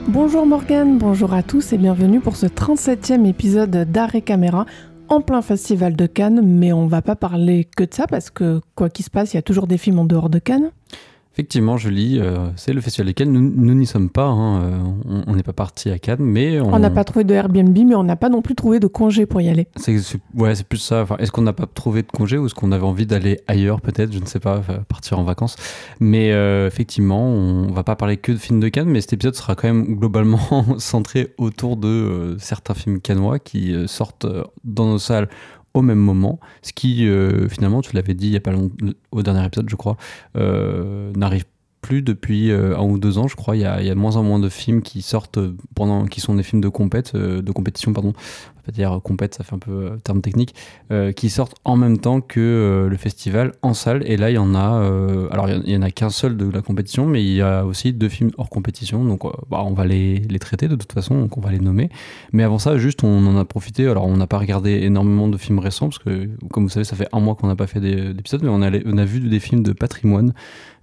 Bonjour Morgane, bonjour à tous et bienvenue pour ce 37e épisode d'Art et Caméra en plein festival de Cannes, mais on va pas parler que de ça parce que quoi qu'il se passe, il y a toujours des films en dehors de Cannes. Effectivement, Julie, c'est le Festival de Cannes. Nous n'y sommes pas, on n'est pas parti à Cannes, mais... On n'a pas trouvé de Airbnb, mais on n'a pas non plus trouvé de congé pour y aller. C'est plus ça. Enfin, est-ce qu'on n'a pas trouvé de congé ou est-ce qu'on avait envie d'aller ailleurs peut-être, je ne sais pas, partir en vacances. Mais effectivement, on va pas parler que de films de Cannes, mais cet épisode sera quand même globalement centré autour de certains films cannois qui sortent dans nos salles au même moment, ce qui finalement, tu l'avais dit il y a pas longtemps, au dernier épisode je crois, n'arrive plus depuis 1 ou 2 ans je crois. Il y a de moins en moins de films qui sortent qui sont des films de compétition pardon. On va dire compète, ça fait un peu terme technique, qui sortent en même temps que le festival en salle. Et là il y en a alors il y en a qu'un seul de la compétition, mais il y a aussi 2 films hors compétition, donc on va les traiter de toute façon, donc on va les nommer. Mais avant ça, juste on en a profité. Alors on n'a pas regardé énormément de films récents parce que comme vous savez ça fait 1 mois qu'on n'a pas fait d'épisodes, mais on a vu des films de patrimoine.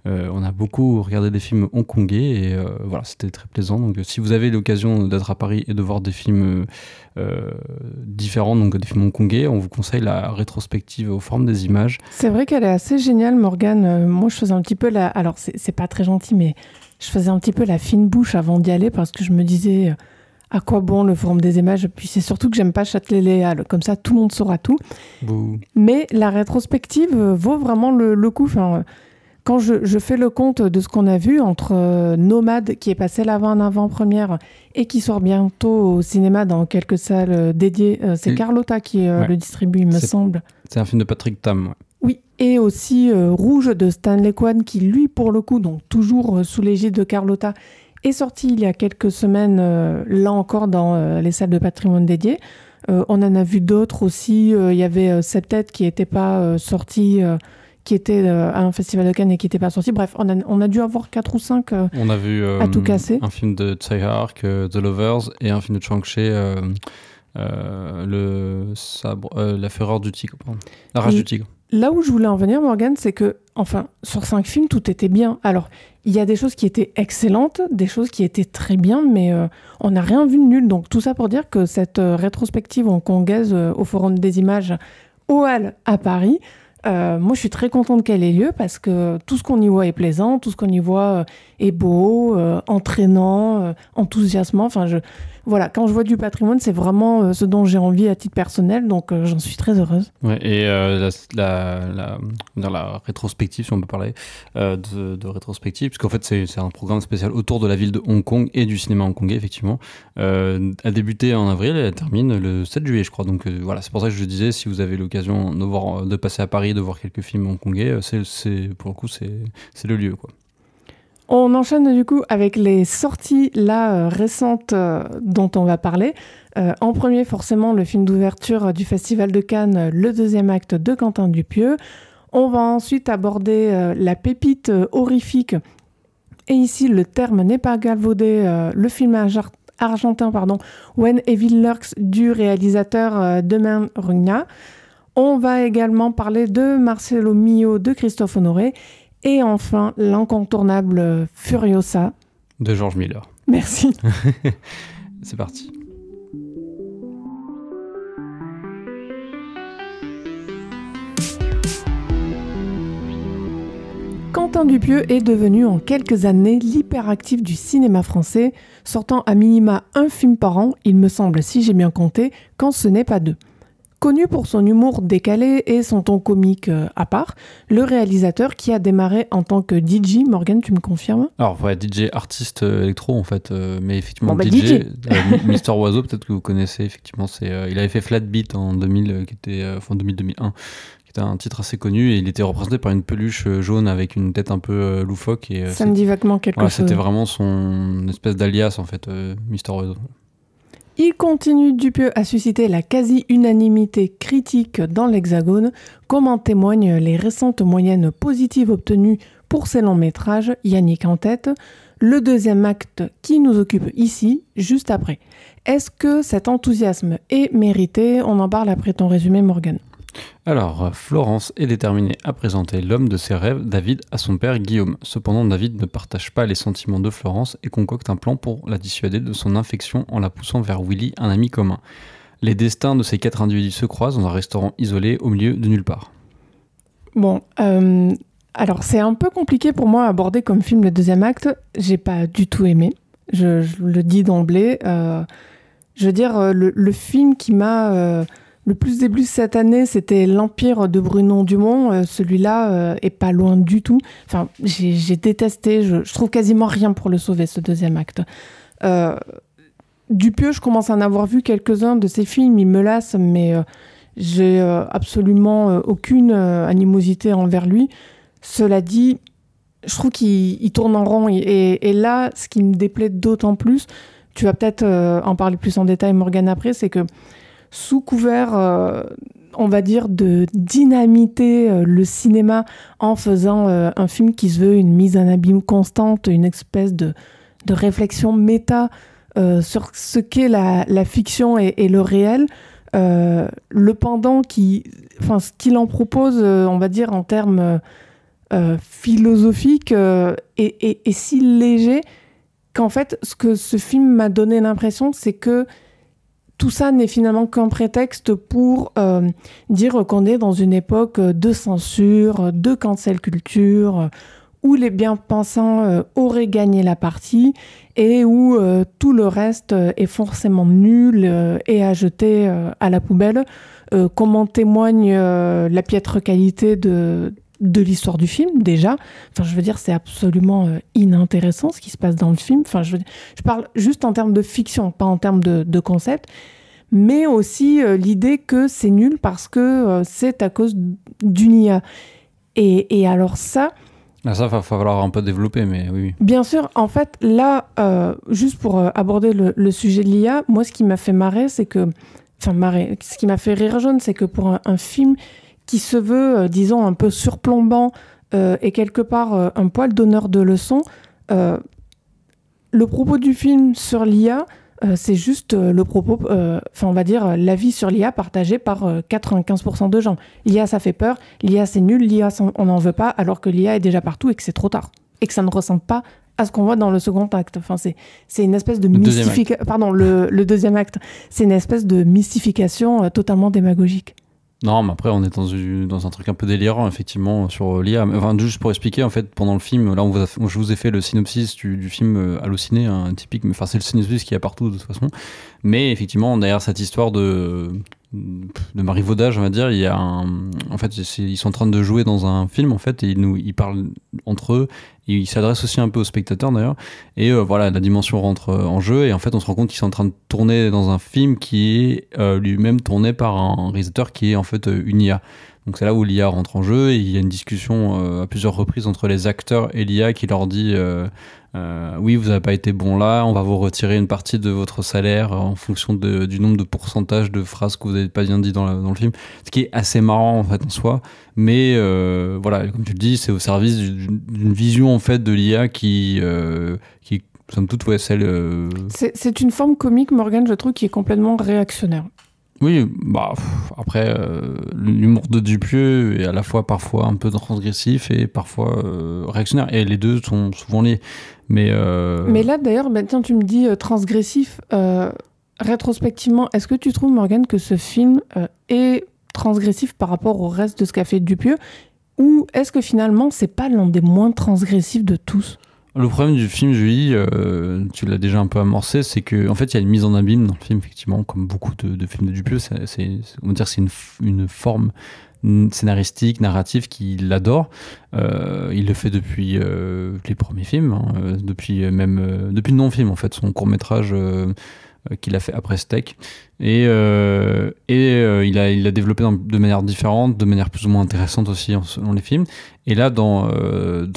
On a beaucoup regardé des films hongkongais et voilà, c'était très plaisant. Donc si vous avez l'occasion d'être à Paris et de voir des films différents, donc des films hongkongais, on vous conseille la rétrospective aux formes des images. C'est vrai qu'elle est assez géniale, Morgane. Moi je faisais un petit peu alors c'est pas très gentil, mais je faisais un petit peu la fine bouche avant d'y aller parce que je me disais à quoi bon le forum des images. Puis c'est surtout que j'aime pas Châtelet-Léal, comme ça tout le monde saura tout. Bouh. Mais la rétrospective vaut vraiment le coup. Enfin, quand je fais le compte de ce qu'on a vu entre Nomade, qui est passé l'avant en avant-première et qui sort bientôt au cinéma dans quelques salles dédiées, c'est Carlotta qui le distribue, il me semble. C'est un film de Patrick Tam. Ouais. Oui, et aussi Rouge de Stanley Kwan, qui lui, pour le coup, donc toujours sous l'égide de Carlotta, est sorti il y a quelques semaines, là encore dans les salles de patrimoine dédiées. On en a vu d'autres aussi. Il y avait Septet qui n'était pas sorti... qui était à un festival de Cannes et qui n'était pas sorti. Bref, on a dû avoir 4 ou 5 on a vu à tout casser. Un film de Tsai Hark, The Lovers, et un film de Chang Cheh, La Fureur du Tigre. Pardon. La Rage du Tigre. Là où je voulais en venir, Morgane, c'est que, enfin, sur 5 films, tout était bien. Alors, il y a des choses qui étaient excellentes, des choses qui étaient très bien, mais on n'a rien vu de nul. Donc, tout ça pour dire que cette rétrospective hongkongaise au Forum des Images au Halles à Paris, moi, je suis très contente qu'elle ait lieu parce que tout ce qu'on y voit est plaisant, tout ce qu'on y voit est beau, entraînant, enthousiasmant. Enfin, voilà, quand je vois du patrimoine, c'est vraiment ce dont j'ai envie à titre personnel, donc j'en suis très heureuse. Ouais, et la rétrospective, si on peut parler de rétrospective, puisqu'en fait c'est un programme spécial autour de la ville de Hong Kong et du cinéma hongkongais, effectivement. Elle a débuté en avril et elle termine le 7 juillet, je crois. Donc voilà, c'est pour ça que je disais, si vous avez l'occasion de passer à Paris, de voir quelques films hongkongais, pour le coup, c'est le lieu, quoi. On enchaîne du coup avec les sorties récentes dont on va parler. En premier, forcément, le film d'ouverture du Festival de Cannes, Le deuxième acte de Quentin Dupieux. On va ensuite aborder la pépite horrifique. Et ici, le terme n'est pas galvaudé. Le film argentin, When Evil Lurks du réalisateur Demian Rugna. On va également parler de Marcelo Mio de Christophe Honoré. Et enfin, l'incontournable Furiosa. De George Miller. Merci. C'est parti. Quentin Dupieux est devenu en quelques années l'hyperactif du cinéma français, sortant à minima 1 film par an, il me semble, si j'ai bien compté, quand ce n'est pas 2. Connu pour son humour décalé et son ton comique à part, le réalisateur qui a démarré en tant que DJ, Morgane, tu me confirmes ? Alors, ouais, DJ artiste électro en fait, mais effectivement DJ. Mister Oiseau, peut-être que vous connaissez, effectivement, il avait fait Flat Beat en 2000, 2001, qui était un titre assez connu, et il était représenté par une peluche jaune avec une tête un peu loufoque. Et, ça me dit vaguement quelque chose. C'était vraiment son espèce d'alias, en fait, Mister Oiseau. Il continue Dupieux à susciter la quasi-unanimité critique dans l'Hexagone, comme en témoignent les récentes moyennes positives obtenues pour ses longs métrages, Yannick en tête, le deuxième acte qui nous occupe ici, juste après. Est-ce que cet enthousiasme est mérité? On en parle après ton résumé, Morgane. Alors, Florence est déterminée à présenter l'homme de ses rêves, David, à son père Guillaume. Cependant, David ne partage pas les sentiments de Florence et concocte un plan pour la dissuader de son infection en la poussant vers Willy, un ami commun. Les destins de ces 4 individus se croisent dans un restaurant isolé au milieu de nulle part. Bon, alors c'est un peu compliqué pour moi à aborder comme film le deuxième acte. J'ai pas du tout aimé, je le dis d'emblée. Je veux dire, le film qui m'a... le plus début cette année, c'était L'Empire de Bruno Dumont. Celui-là est pas loin du tout. Enfin, j'ai détesté. Je trouve quasiment rien pour le sauver, ce deuxième acte. Dupieux, je commence à en avoir vu quelques-uns de ses films. Il me lasse, mais j'ai absolument aucune animosité envers lui. Cela dit, je trouve qu'il tourne en rond. Et là, ce qui me déplaît d'autant plus, tu vas peut-être en parler plus en détail, Morgane, après, c'est que sous couvert, on va dire, de dynamiter le cinéma en faisant un film qui se veut une mise en abîme constante, une espèce de réflexion méta sur ce qu'est la fiction et le réel. Le pendant ce qu'il en propose, on va dire, en termes philosophiques, est si léger qu'en fait, ce que ce film m'a donné l'impression, c'est que tout ça n'est finalement qu'un prétexte pour dire qu'on est dans une époque de censure, de cancel culture, où les bien-pensants auraient gagné la partie et où tout le reste est forcément nul et à jeter à la poubelle, comme en témoigne la piètre qualité de l'histoire du film, déjà. Enfin, je veux dire, c'est absolument inintéressant ce qui se passe dans le film. Enfin, je parle juste en termes de fiction, pas en termes de concept, mais aussi l'idée que c'est nul parce que c'est à cause d'une IA. Et alors ça... Ça, va falloir un peu développer, mais oui. Bien sûr, en fait, là, juste pour aborder le sujet de l'IA, moi, ce qui m'a fait marrer, c'est que... Enfin, marrer, ce qui m'a fait rire jaune, c'est que pour un film qui se veut, disons, un peu surplombant et quelque part un poil donneur de leçons, le propos du film sur l'IA, c'est juste le propos, on va dire, l'avis sur l'IA partagé par 95% de gens. L'IA, ça fait peur, l'IA, c'est nul, l'IA, on n'en veut pas, alors que l'IA est déjà partout et que c'est trop tard. Et que ça ne ressemble pas à ce qu'on voit dans le second acte. Enfin, c'est une espèce de mystification... Pardon, le deuxième acte. C'est une espèce de mystification totalement démagogique. Non, mais après, on est dans un truc un peu délirant, effectivement, sur l'IA. Enfin, juste pour expliquer, en fait, pendant le film, là, je vous ai fait le synopsis du film Allociné, hein, typique, mais enfin, c'est le synopsis qu'il y a partout, de toute façon. Mais effectivement, derrière cette histoire de marivaudage, on va dire, il y a en fait, ils sont en train de jouer dans un film, en fait, et ils parlent entre eux, et ils s'adressent aussi un peu aux spectateurs, d'ailleurs, et voilà, la dimension rentre en jeu, et en fait, on se rend compte qu'ils sont en train de tourner dans un film qui est lui-même tourné par un réalisateur qui est, en fait, une IA. Donc c'est là où l'IA rentre en jeu, et il y a une discussion à plusieurs reprises entre les acteurs et l'IA qui leur dit oui, vous n'avez pas été bon là, on va vous retirer une partie de votre salaire en fonction du nombre de pourcentage de phrases que vous n'avez pas bien dit dans le film, ce qui est assez marrant en fait en soi, mais voilà, comme tu le dis, c'est au service d'une vision en fait de l'IA qui somme toute, ouais, celle... C'est une forme comique, Morgane, je trouve, qui est complètement réactionnaire. Oui, bah après, l'humour de Dupieux est à la fois parfois un peu transgressif et parfois réactionnaire, et les deux sont souvent liés. Mais là, d'ailleurs, tiens, tu me dis transgressif. Rétrospectivement, est-ce que tu trouves, Morgane, que ce film est transgressif par rapport au reste de ce qu'a fait Dupieux, ou est-ce que finalement, c'est pas l'un des moins transgressifs de tous ? Le problème du film, Julie, tu l'as déjà un peu amorcé, c'est qu'en fait, il y a une mise en abîme dans le film, effectivement, comme beaucoup de films de Dupieux. C'est une forme scénaristique, narrative qu'il adore. Il le fait depuis les premiers films, hein, depuis le non-film, en fait, son court-métrage qu'il a fait après Steak. Il a développé de manière différente, de manière plus ou moins intéressante aussi selon les films. Et là, dans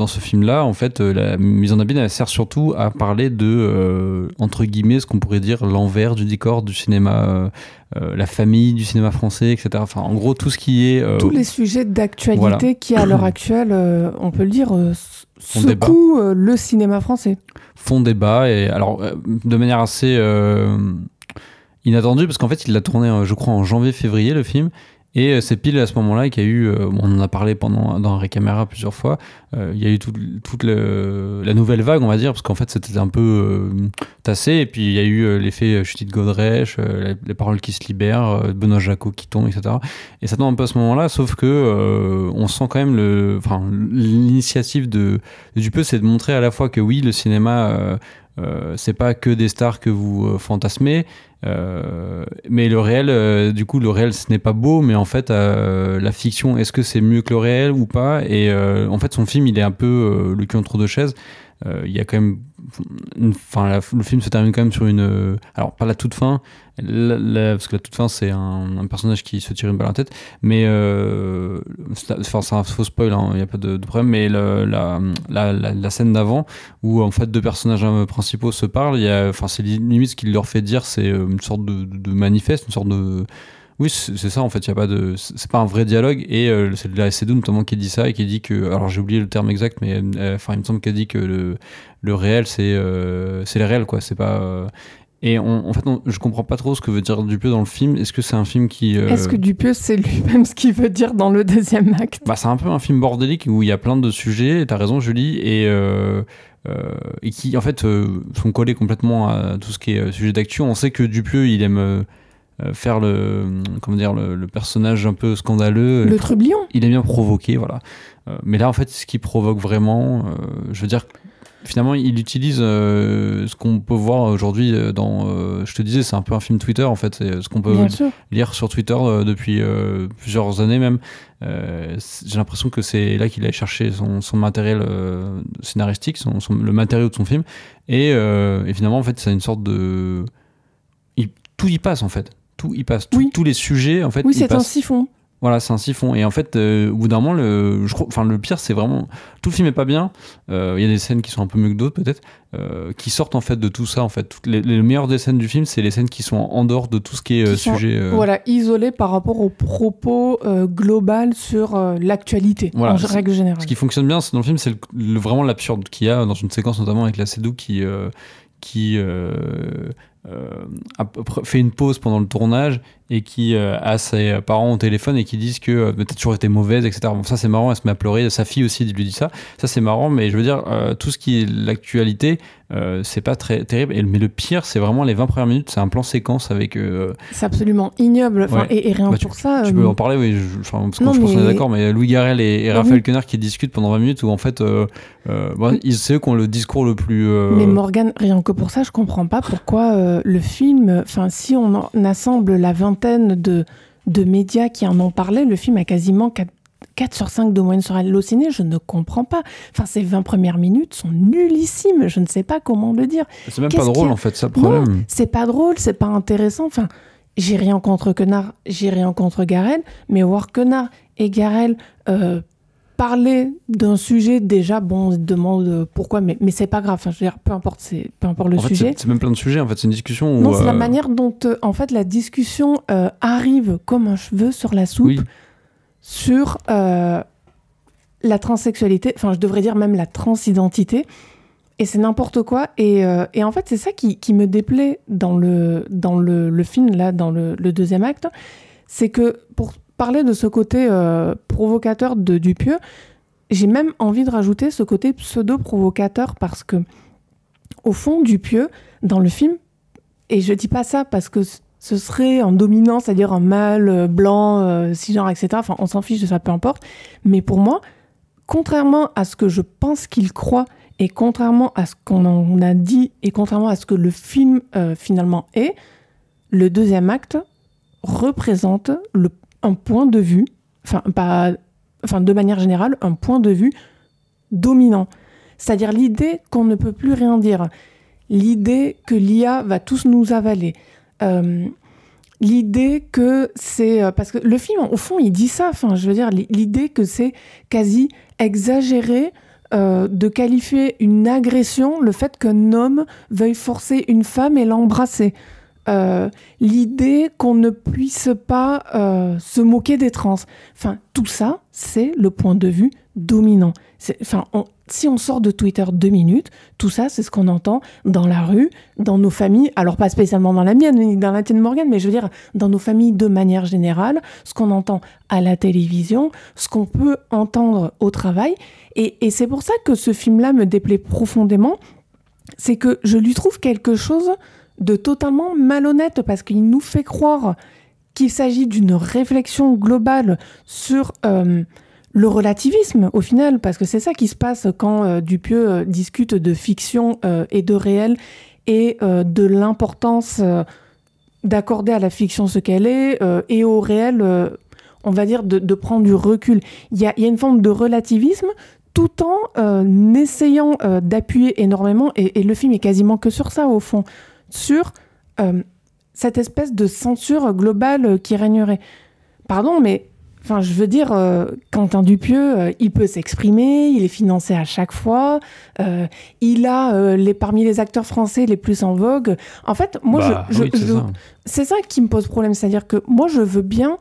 ce film-là, en fait, la mise en abîme, elle sert surtout à parler de, entre guillemets, ce qu'on pourrait dire l'envers du décor du cinéma, la famille du cinéma français, etc. Enfin, en gros, tout ce qui est... tous les sujets d'actualité voilà. qui, à l'heure actuelle, on peut le dire, Font secouent le cinéma français. Font débat, et alors, de manière assez inattendue, parce qu'en fait, il l'a tourné, je crois, en janvier-février, le film. Et c'est pile à ce moment-là qu'il y a eu, on en a parlé dans Recaméra plusieurs fois, il y a eu toute la nouvelle vague, on va dire, parce qu'en fait c'était un peu tassé, et puis il y a eu l'effet Judith Godrèche, les paroles qui se libèrent, Benoît Jacot qui tombe, etc. Et ça tombe un peu à ce moment-là, sauf que on sent quand même l'initiative de Dupieux, c'est de montrer à la fois que oui, le cinéma... c'est pas que des stars que vous fantasmez, mais le réel, du coup, le réel, ce n'est pas beau, mais en fait, la fiction, est-ce que c'est mieux que le réel ou pas? Et en fait, son film, il est un peu le cul entre deux chaises. Il y a quand même, le film se termine quand même sur une, alors pas la toute fin, parce que la toute fin c'est un personnage qui se tire une balle à la tête, mais c'est un faux spoil, il n'y a pas de problème, mais la scène d'avant où en fait deux personnages principaux se parlent, c'est limite ce qu'il leur fait dire, c'est une sorte de manifeste, une sorte de... Oui, c'est ça en fait, c'est pas un vrai dialogue, et c'est de la SC2 notamment qui dit ça, et qui dit que, alors j'ai oublié le terme exact, mais il me semble qu'elle dit que le réel c'est le réel, quoi, c'est pas... Et en fait, je comprends pas trop ce que veut dire Dupieux dans le film. Est-ce que c'est un film qui... Est-ce que Dupieux, c'est lui-même ce qu'il veut dire dans le deuxième acte? C'est un peu un film bordélique où il y a plein de sujets, t'as raison Julie, et qui en fait sont collés complètement à tout ce qui est sujet d'actu. On sait que Dupieux, il aime... faire le personnage un peu scandaleux, le trublion, il aime bien provoquer, voilà, mais là en fait ce qui provoque vraiment, je veux dire, finalement il utilise ce qu'on peut voir aujourd'hui je te disais, c'est un peu un film Twitter en fait, c'est ce qu'on peut lire sur Twitter depuis plusieurs années même. J'ai l'impression que c'est là qu'il a cherché son matériel scénaristique, le matériau de son film, et finalement en fait c'est une sorte de... tout y passe en fait. Tout y passe. Tous les sujets, en fait. Oui, c'est un siphon. Voilà, c'est un siphon. Et en fait, au bout d'un moment, le pire, c'est vraiment... Tout le film est pas bien. Il y a des scènes qui sont un peu mieux que d'autres, peut-être, qui sortent, en fait, de tout ça, en fait. Les meilleures des scènes du film, c'est les scènes qui sont en dehors de tout ce qui est sujet... Voilà, isolées par rapport au propos global sur l'actualité, en règle générale. Ce qui fonctionne bien dans le film, c'est vraiment l'absurde qu'il y a dans une séquence, notamment avec la Sédou qui fait une pause pendant le tournage et qui a ses parents au téléphone et qui disent que t'as toujours été mauvaise, etc. Bon, ça c'est marrant, elle se met à pleurer, sa fille aussi lui dit ça c'est marrant, mais je veux dire, tout ce qui est l'actualité, c'est pas très terrible, mais le pire c'est vraiment les 20 premières minutes, c'est un plan séquence avec... c'est absolument ignoble, et rien pour ça... Tu peux en parler, oui, parce que je pense qu'on est d'accord, mais Louis Garrel et Raphaël Quenard qui discutent pendant 20 minutes où en fait c'est eux qui ont le discours le plus... Mais Morgane, rien que pour ça, je comprends pas pourquoi le film, si on assemble la vingtaine de médias qui en ont parlé, le film a quasiment 4 sur 5 de moyenne sur Allociné, je ne comprends pas. Ces 20 premières minutes sont nullissimes, je ne sais pas comment le dire. C'est même pas drôle en fait, c'est le problème. Non, c'est pas drôle, c'est pas intéressant. J'ai rien contre Quenard, j'ai rien contre Garel, mais voir Quenard et Garel parler d'un sujet, déjà, on se demande pourquoi, mais c'est pas grave. Je veux dire, peu importe le sujet. C'est même plein de sujets, en fait, c'est une discussion où... Non, c'est la manière dont, en fait, la discussion arrive comme un cheveu sur la soupe, sur la transsexualité, je devrais dire même la transidentité, et c'est n'importe quoi. Et en fait, c'est ça qui me déplaît dans le film, là, dans le deuxième acte, c'est que pour parler de ce côté provocateur de Dupieux, j'ai même envie de rajouter ce côté pseudo-provocateur, parce que au fond, Dupieux, dans le film, et je dis pas ça parce que ce serait un dominant, c'est-à-dire un mâle blanc, cisgenre, etc. On s'en fiche de ça, peu importe. Mais pour moi, contrairement à ce que je pense qu'il croit, et contrairement à ce qu'on en a dit, et contrairement à ce que le film finalement est, le deuxième acte représente un point de vue, de manière générale, un point de vue dominant. C'est-à-dire l'idée qu'on ne peut plus rien dire, l'idée que l'IA va tous nous avaler, l'idée que c'est... parce que le film, au fond, il dit ça. Enfin, je veux dire, l'idée que c'est quasi exagéré de qualifier une agression, le fait qu'un homme veuille forcer une femme et l'embrasser. L'idée qu'on ne puisse pas se moquer des trans. Enfin, tout ça, c'est le point de vue dominant. Si on sort de Twitter 2 minutes, tout ça, c'est ce qu'on entend dans la rue, dans nos familles, alors pas spécialement dans la mienne, ni dans la tienne Morgane, mais je veux dire, dans nos familles de manière générale, ce qu'on entend à la télévision, ce qu'on peut entendre au travail. Et c'est pour ça que ce film-là me déplaît profondément, c'est que je lui trouve quelque chose de totalement malhonnête, parce qu'il nous fait croire qu'il s'agit d'une réflexion globale sur le relativisme, au final, parce que c'est ça qui se passe quand Dupieux discute de fiction et de réel, et de l'importance d'accorder à la fiction ce qu'elle est, et au réel, on va dire, de prendre du recul. Il y a une forme de relativisme, tout en essayant d'appuyer énormément, et le film est quasiment que sur ça, au fond, sur cette espèce de censure globale qui régnerait. Pardon, mais enfin, je veux dire, Quentin Dupieux, il peut s'exprimer, il est financé à chaque fois, il a parmi les acteurs français les plus en vogue. En fait, moi, c'est ça qui me pose problème, c'est-à-dire que moi, je veux bien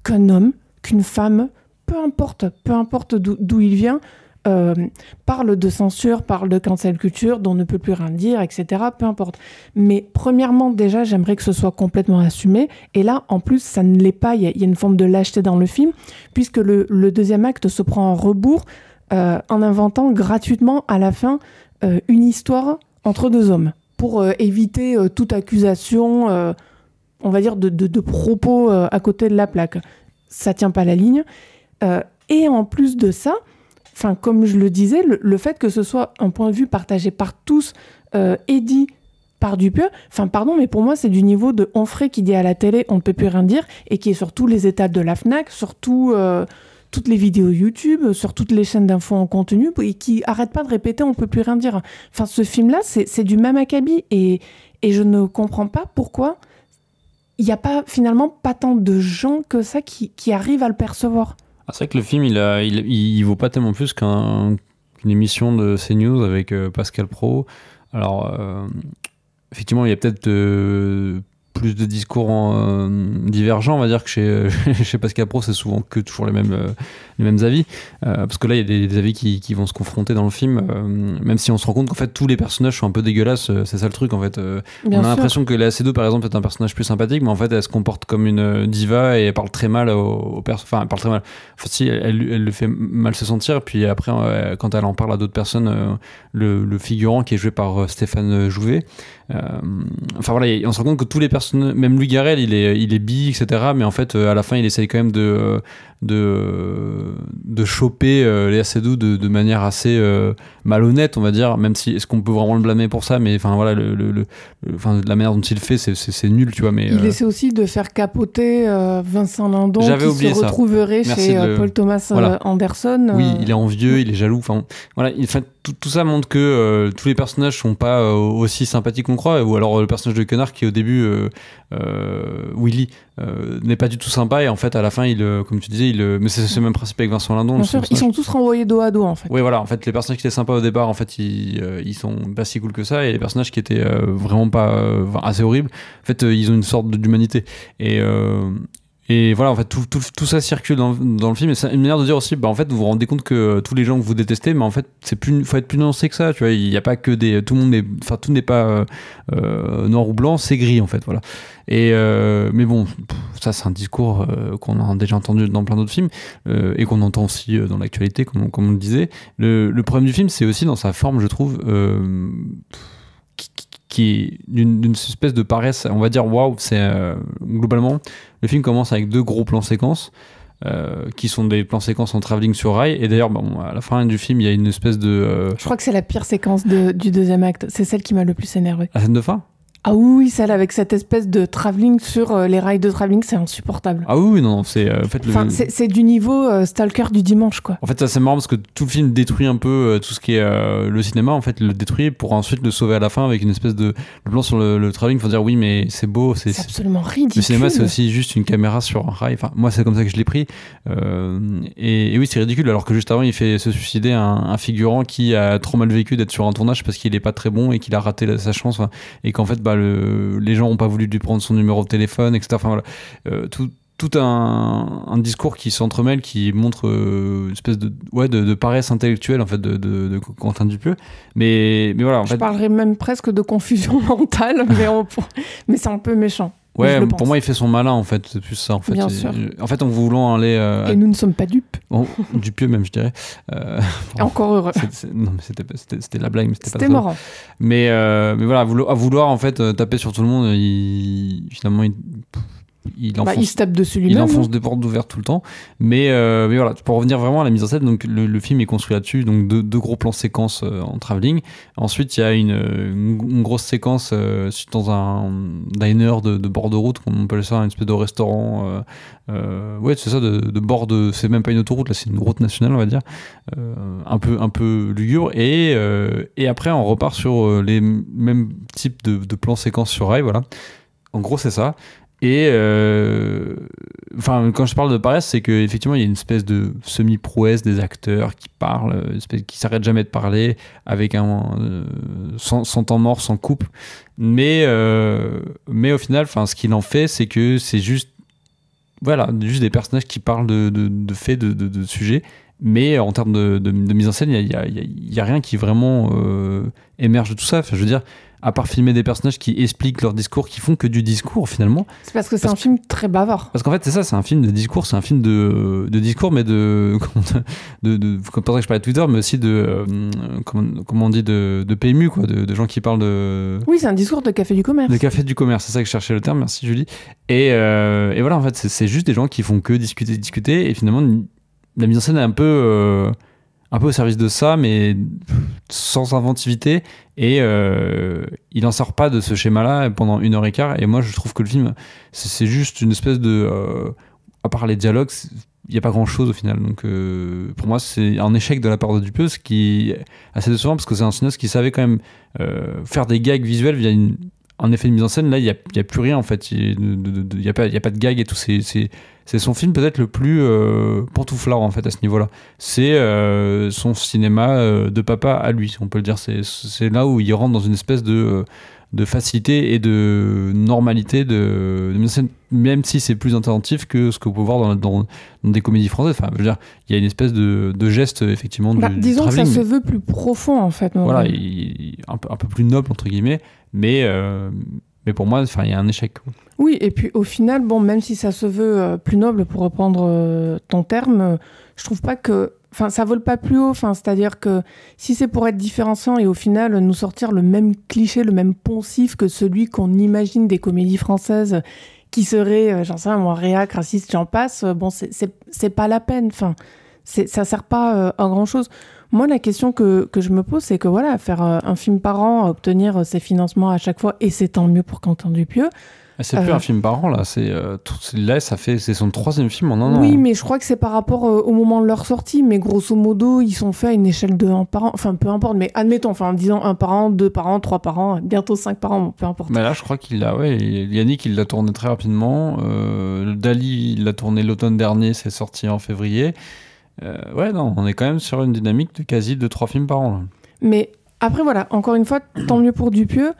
qu'un homme, qu'une femme, peu importe d'où il vient, parle de censure, parle de cancel culture, dont on ne peut plus rien dire, etc. Peu importe. Mais premièrement, déjà, j'aimerais que ce soit complètement assumé. Et là, en plus, ça ne l'est pas. Il y a une forme de lâcheté dans le film, puisque le deuxième acte se prend en rebours en inventant gratuitement, à la fin, une histoire entre deux hommes, pour éviter toute accusation, on va dire, de propos à côté de la plaque. Ça tient pas la ligne. Et en plus de ça, enfin, comme je le disais, le fait que ce soit un point de vue partagé par tous et dit par Dupieux, enfin pardon, mais pour moi c'est du niveau de Onfray qui dit à la télé on ne peut plus rien dire, et qui est sur tous les étals de la Fnac, sur toutes les vidéos YouTube, sur toutes les chaînes d'infos en continu, et qui arrête pas de répéter on peut plus rien dire. Enfin, ce film-là, c'est du même acabit, et je ne comprends pas pourquoi il n'y a pas, finalement, pas tant de gens que ça qui arrivent à le percevoir. Ah, c'est vrai que le film, il vaut pas tellement plus qu'une émission de CNews avec Pascal Praud. Alors, effectivement, il y a peut-être plus de discours divergents, on va dire, que chez Pascal Praud, c'est souvent toujours les mêmes avis. Parce que là, il y a des avis qui vont se confronter dans le film, même si on se rend compte qu'en fait, tous les personnages sont un peu dégueulasses. C'est ça le truc, en fait. On a l'impression que Léa Seydoux, par exemple, est un personnage plus sympathique, mais en fait, elle se comporte comme une diva et elle parle très mal aux personnes. Enfin, elle parle très mal. Enfin, si, elle le fait mal se sentir. Puis après, quand elle en parle à d'autres personnes, le figurant qui est joué par Stéphane Jouvet, enfin voilà, on se rend compte que tous les personnages, même Louis Garrel, il est bi, etc. Mais en fait, à la fin, il essaye quand même de choper Léa Seydoux de manière assez malhonnête, on va dire, même si est-ce qu'on peut vraiment le blâmer pour ça, mais enfin voilà, la manière dont il le fait, c'est nul, tu vois. Mais il essaie aussi de faire capoter Vincent Lindon, qui se retrouverait chez Paul Thomas Anderson. Oui, il est envieux, il est jaloux. Enfin voilà, tout ça montre que tous les personnages sont pas aussi sympathiques qu'on croit, ou alors le personnage de Quenard qui au début Willy n'est pas du tout sympa, et en fait à la fin comme tu disais, mais c'est le même principe avec Vincent Lindon. Bien sûr, ils sont tous renvoyés dos à dos en fait. Oui, voilà, en fait les personnages qui étaient sympas au départ, en fait ils sont pas si cool que ça, et les personnages qui étaient vraiment pas assez horribles, en fait ils ont une sorte d'humanité, et voilà, en fait, tout ça circule dans le film, et c'est une manière de dire aussi, en fait, vous vous rendez compte que tous les gens que vous détestez, mais en fait, faut être plus nuancé que ça, tu vois, il n'y a pas que tout n'est pas noir ou blanc, c'est gris, en fait, voilà. Mais bon, ça, c'est un discours qu'on a déjà entendu dans plein d'autres films, et qu'on entend aussi dans l'actualité, comme on le disait. Le problème du film, c'est aussi dans sa forme, je trouve, qui est d'une espèce de paresse, on va dire, waouh, c'est globalement, le film commence avec 2 gros plans séquences, qui sont des plans séquences en travelling sur rail, et d'ailleurs, à la fin du film, il y a une espèce de... Je crois que c'est la pire séquence du deuxième acte, c'est celle qui m'a le plus énervé. La scène de fin ? Ah oui, celle avec cette espèce de travelling sur les rails de travelling, c'est insupportable. Ah oui, non, c'est en fait c'est du niveau Stalker du dimanche, quoi. En fait, ça c'est marrant parce que tout le film détruit un peu tout ce qui est le cinéma, en fait, le détruit pour ensuite le sauver à la fin avec une espèce de plan sur le travelling pour dire oui, mais c'est beau, c'est absolument ridicule. Le cinéma, c'est aussi juste une caméra sur un rail. Enfin, moi, c'est comme ça que je l'ai pris. Et oui, c'est ridicule. Alors que juste avant, il fait se suicider un figurant qui a trop mal vécu d'être sur un tournage parce qu'il est pas très bon et qu'il a raté sa chance. Et qu'en fait, les gens ont pas voulu lui prendre son numéro de téléphone, etc. Enfin voilà, tout un discours qui s'entremêle, qui montre une espèce de paresse intellectuelle en fait de Quentin Dupieux. Mais voilà. En fait, parlerais même presque de confusion mentale, mais c'est un peu méchant. Ouais, pour moi, il fait son malin, en fait. C'est plus ça, en fait. Bien sûr. En fait, en voulant aller... Et nous ne sommes pas dupes. Bon, Dupieux, même, je dirais. Et encore heureux. Non, mais c'était la blague, mais c'était marrant. Mais voilà, à vouloir, en fait, taper sur tout le monde, finalement, il se tape dessus lui-même. Il enfonce des portes ouvertes tout le temps. Mais voilà, pour revenir vraiment à la mise en scène, donc le film est construit là-dessus, donc deux gros plans séquences en travelling. Ensuite, il y a une grosse séquence dans un diner de bord de route, on peut appeler ça, une espèce de restaurant. Ouais, c'est ça, de bord de. C'est même pas une autoroute, là, c'est une route nationale, on va dire. Un peu lugubre. Et après, on repart sur les mêmes types de plans séquences sur rail, voilà. En gros, c'est ça. Et quand je parle de paresse, c'est qu'effectivement, il y a une espèce de semi-prouesse des acteurs qui parlent, qui s'arrêtent jamais de parler, avec sans temps mort, sans couple. Mais au final, ce qu'il en fait, c'est que c'est juste des personnages qui parlent de faits, de sujets. Mais en termes de mise en scène, il y a rien qui vraiment émerge de tout ça. Enfin, je veux dire, à part filmer des personnages qui expliquent leur discours, qui font que du discours finalement. C'est parce que c'est un film très bavard. Parce qu'en fait, c'est ça, c'est un film de discours, c'est un film de discours, mais comme pour ça que je parlais de Twitter, mais aussi comment on dit, de PMU, quoi, de gens qui parlent de... Oui, c'est un discours de café du commerce. De café du commerce, c'est ça que je cherchais le terme, merci Julie. Et voilà, en fait, c'est juste des gens qui font que discuter, et finalement, la mise en scène est un peu au service de ça, mais sans inventivité. Et il n'en sort pas de ce schéma-là pendant 1h15. Et moi, je trouve que le film, c'est juste une espèce de... à part les dialogues, il n'y a pas grand-chose au final. Donc pour moi, c'est un échec de la part de Dupieux, ce qui est assez décevant, parce que c'est un cinéaste qui savait quand même faire des gags visuels via un effet de mise en scène. Là, il n'y a plus rien, en fait. Il n'y a pas de gag et tout. C'est son film peut-être le plus pantouflard, en fait, à ce niveau-là. C'est son cinéma de papa à lui, on peut le dire. C'est là où il rentre dans une espèce de facilité et de normalité de mise en scène, même si c'est plus attentif que ce que vous pouvez voir dans des comédies françaises. Enfin, je veux dire, il y a une espèce de geste, effectivement, disons du que ça se veut plus profond, en fait. Voilà, un peu plus noble, entre guillemets, mais pour moi, il y a un échec. Oui, et puis au final, même si ça se veut plus noble, pour reprendre ton terme, je trouve pas que... ça vole pas plus haut. C'est-à-dire que si c'est pour être différenciant et au final nous sortir le même cliché, le même poncif que celui qu'on imagine des comédies françaises qui seraient, j'en sais rien, moi, réac, raciste, j'en passe, c'est pas la peine. Ça sert pas à grand-chose. Moi, la question que je me pose, c'est que voilà, faire un film par an, obtenir ses financements à chaque fois, et c'est tant mieux pour Quentin Dupieux. C'est plus un film par an, là. Là, c'est son 3e film en un an. Oui, mais je crois que c'est par rapport au moment de leur sortie. Mais grosso modo, ils sont faits à une échelle de 1 par an. Enfin, peu importe, mais admettons, en disant 1 par an, 2 par an, 3 par an, bientôt 5 par an, peu importe. Mais là, je crois Yannick, il l'a tourné très rapidement. Dali, il l'a tourné l'automne dernier, c'est sorti en février. Non, on est quand même sur une dynamique de quasi 2-3 films par an, là. Mais après, voilà, encore une fois, tant mieux pour Dupieux.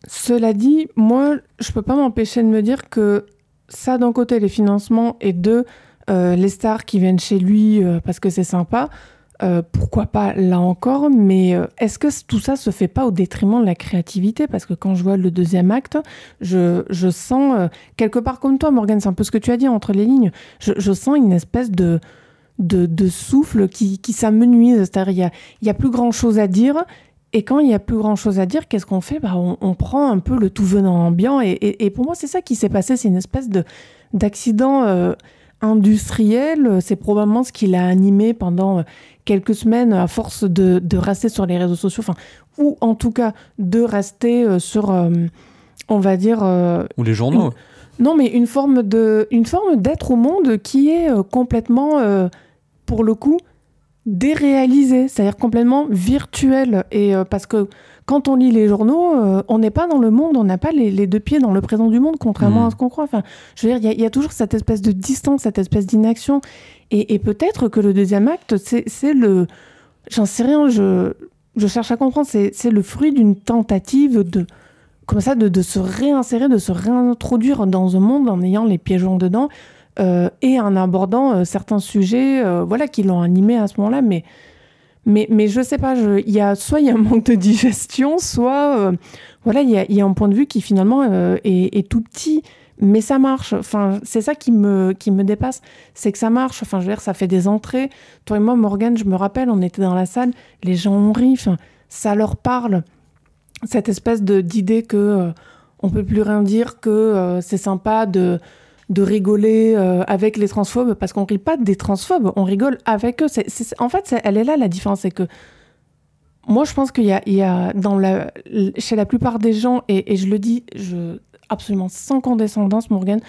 Cela dit, moi, je peux pas m'empêcher de me dire que ça, d'un côté, les financements, et les stars qui viennent chez lui parce que c'est sympa, pourquoi pas là encore, mais est-ce que tout ça se fait pas au détriment de la créativité? Parce que quand je vois le 2e acte, je sens, quelque part comme toi, Morgane, c'est un peu ce que tu as dit entre les lignes, je sens une espèce de souffle qui s'amenuise, c'est-à-dire il y a plus grand-chose à dire. Et quand il n'y a plus grand-chose à dire, qu'est-ce qu'on fait? On prend un peu le tout venant ambiant. Et pour moi, c'est ça qui s'est passé. C'est une espèce d'accident industriel. C'est probablement ce qui l'a animé pendant quelques semaines à force de rester sur les réseaux sociaux, ou en tout cas de rester sur, on va dire... ou les journaux. Non, mais une forme d'être au monde qui est complètement, pour le coup, déréalisée, c'est-à-dire complètement virtuelle. Et parce que quand on lit les journaux, on n'est pas dans le monde, on n'a pas les deux pieds dans le présent du monde, contrairement à ce qu'on croit. Enfin, je veux dire, il y a toujours cette espèce de distance, cette espèce d'inaction. Et peut-être que le deuxième acte, c'est le... J'en sais rien, je cherche à comprendre. C'est le fruit d'une tentative comme ça, de se réinsérer, de se réintroduire dans un monde en ayant les pieds joints dedans et en abordant certains sujets qui l'ont animé à ce moment-là. Mais je sais pas, il y a un manque de digestion, soit il y a un point de vue qui finalement est tout petit, mais ça marche. Enfin, c'est ça qui me dépasse, c'est que ça marche. Enfin, je veux dire, ça fait des entrées. Toi et moi, Morgane, je me rappelle, on était dans la salle, les gens ont ri, ça leur parle. Cette espèce d'idée que on peut plus rien dire, que c'est sympa de rigoler avec les transphobes, parce qu'on rit pas des transphobes, on rigole avec eux. En fait, elle est là la différence, c'est que moi je pense qu'il y a chez la plupart des gens, et je le dis absolument sans condescendance, Morgane,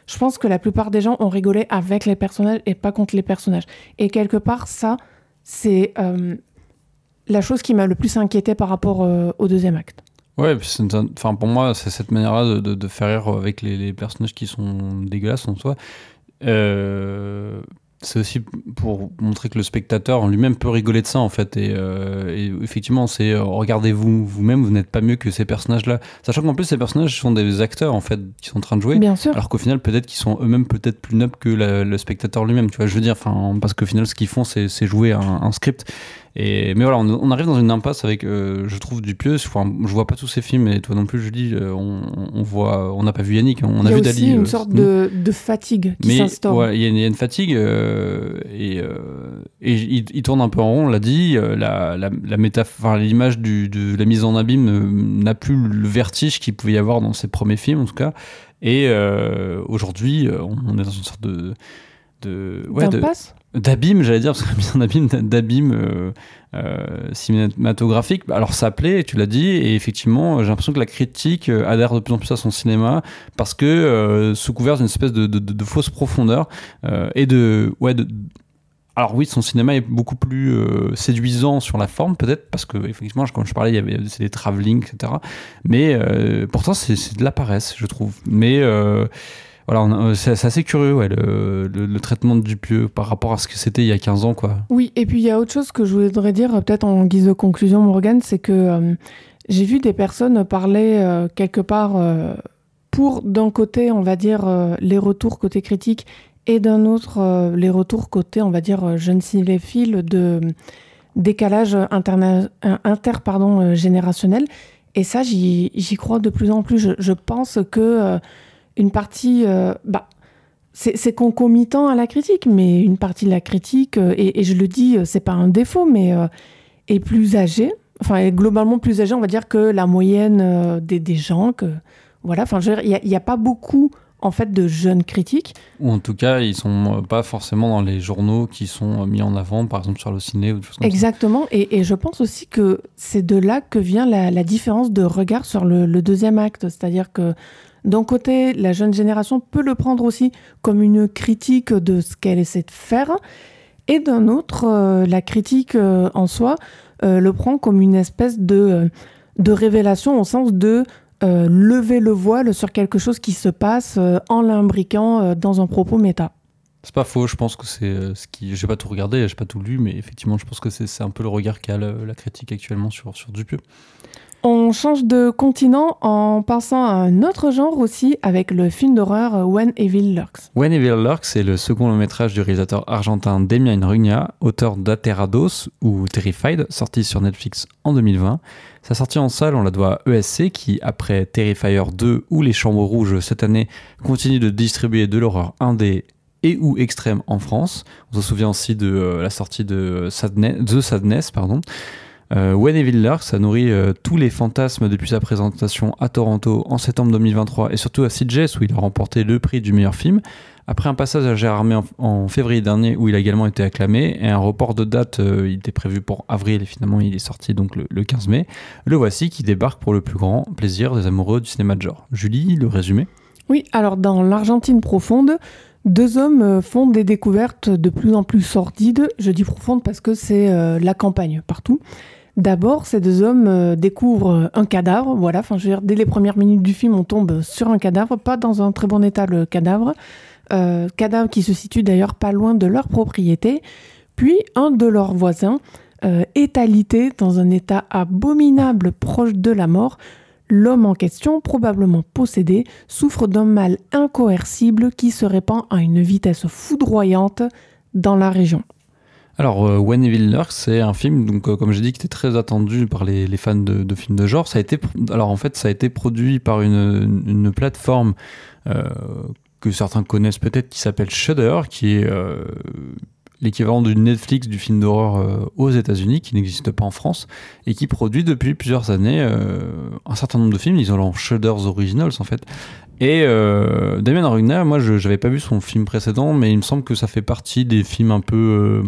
je pense que la plupart des gens ont rigolé avec les personnages et pas contre les personnages. Et quelque part, ça, c'est la chose qui m'a le plus inquiété par rapport au deuxième acte. Ouais, pour moi, c'est cette manière-là de faire rire avec les personnages qui sont dégueulasses en soi. C'est aussi pour montrer que le spectateur en lui-même peut rigoler de ça, en fait. Et effectivement, c'est regardez-vous vous-même, vous n'êtes pas mieux que ces personnages-là. Sachant qu'en plus, ces personnages sont des acteurs, en fait, qui sont en train de jouer. Bien sûr. Alors qu'au final, peut-être qu'ils sont eux-mêmes peut-être plus nobles que le spectateur lui-même. Tu vois, je veux dire, parce qu'au final, ce qu'ils font, c'est jouer un script. Mais voilà, on arrive dans une impasse avec, je trouve, Dupieux. Je vois pas tous ces films, et toi non plus, Julie. On n'a pas vu Yannick, on a vu Dali. Il y a aussi une sorte de fatigue qui s'instaure. Ouais, il y a une fatigue, et il tourne un peu en rond, on l'a dit. L'image de la mise en abîme n'a plus le vertige qu'il pouvait y avoir dans ses premiers films, en tout cas. Et aujourd'hui, on est dans une sorte d'impasse, d'abîme, j'allais dire, parce que la mise en abîme, d'abîme cinématographique. Alors ça plaît, tu l'as dit, et effectivement, j'ai l'impression que la critique adhère de plus en plus à son cinéma, parce que sous couvert d'une espèce de fausse profondeur, alors oui, son cinéma est beaucoup plus séduisant sur la forme, peut-être, parce que effectivement, quand je parlais, c'est des travelling, etc. Mais pourtant, c'est de la paresse, je trouve. Mais voilà, c'est assez curieux, ouais, le traitement de Dupieux par rapport à ce que c'était il y a 15 ans, quoi. Oui, et puis il y a autre chose que je voudrais dire, peut-être en guise de conclusion, Morgane, c'est que j'ai vu des personnes parler quelque part pour, d'un côté, on va dire, les retours côté critique, et d'un autre, les retours côté, on va dire, jeune cinéphile, de décalage générationnel. Et ça, j'y crois de plus en plus. Je pense que une partie, c'est concomitant à la critique, mais une partie de la critique, et je le dis, c'est pas un défaut, mais est plus âgée, est globalement plus âgée, on va dire, que la moyenne des gens. Voilà, il n'y a pas beaucoup, en fait, de jeunes critiques. Ou en tout cas, ils sont pas forcément dans les journaux qui sont mis en avant, par exemple sur Allociné ou des choses comme ça. Exactement, et je pense aussi que c'est de là que vient la différence de regard sur le deuxième acte, c'est-à-dire que d'un côté, la jeune génération peut le prendre aussi comme une critique de ce qu'elle essaie de faire, et d'un autre, la critique en soi le prend comme une espèce de révélation, au sens de lever le voile sur quelque chose qui se passe en l'imbriquant dans un propos méta. C'est pas faux, je pense que c'est ce qui... J'ai pas tout regardé, j'ai pas tout lu, mais effectivement, je pense que c'est un peu le regard qu'a la critique actuellement sur Dupieux. On change de continent en passant à un autre genre aussi, avec le film d'horreur When Evil Lurks. When Evil Lurks, c'est le second long-métrage du réalisateur argentin Demian Rugna, auteur d'Aterrados ou Terrified, sorti sur Netflix en 2020. Sa sortie en salle, on la doit à ESC, qui, après Terrifier 2 ou Les Chambres Rouges cette année, continue de distribuer de l'horreur indé et ou extrême en France. On se souvient aussi de la sortie de The Sadness, When Evil Lurks, ça nourrit tous les fantasmes depuis sa présentation à Toronto en septembre 2023 et surtout à CJS où il a remporté le prix du meilleur film. Après un passage à Gérardmer en février dernier où il a également été acclamé et un report de date, il était prévu pour avril et finalement il est sorti donc le 15 mai, le voici qui débarque pour le plus grand plaisir des amoureux du cinéma de genre. Julie, le résumé ? Oui, alors dans l'Argentine profonde, deux hommes font des découvertes de plus en plus sordides. Je dis profonde parce que c'est la campagne partout. D'abord, ces deux hommes découvrent un cadavre. Voilà, enfin, je veux dire, dès les premières minutes du film, on tombe sur un cadavre, pas dans un très bon état le cadavre. Cadavre qui se situe d'ailleurs pas loin de leur propriété. Puis, un de leurs voisins est alité dans un état abominable proche de la mort. L'homme en question, probablement possédé, souffre d'un mal incoercible qui se répand à une vitesse foudroyante dans la région. Alors, When Evil Lurks, c'est un film, donc, comme j'ai dit, qui était très attendu par les fans de films de genre. Ça a été produit par une plateforme que certains connaissent peut-être, qui s'appelle Shudder, qui est l'équivalent du Netflix du film d'horreur aux États-Unis, qui n'existe pas en France, et qui produit depuis plusieurs années un certain nombre de films. Ils ont Shudder's Originals, en fait. Et Damien Arugna, moi, je n'avais pas vu son film précédent, mais il me semble que ça fait partie des films un peu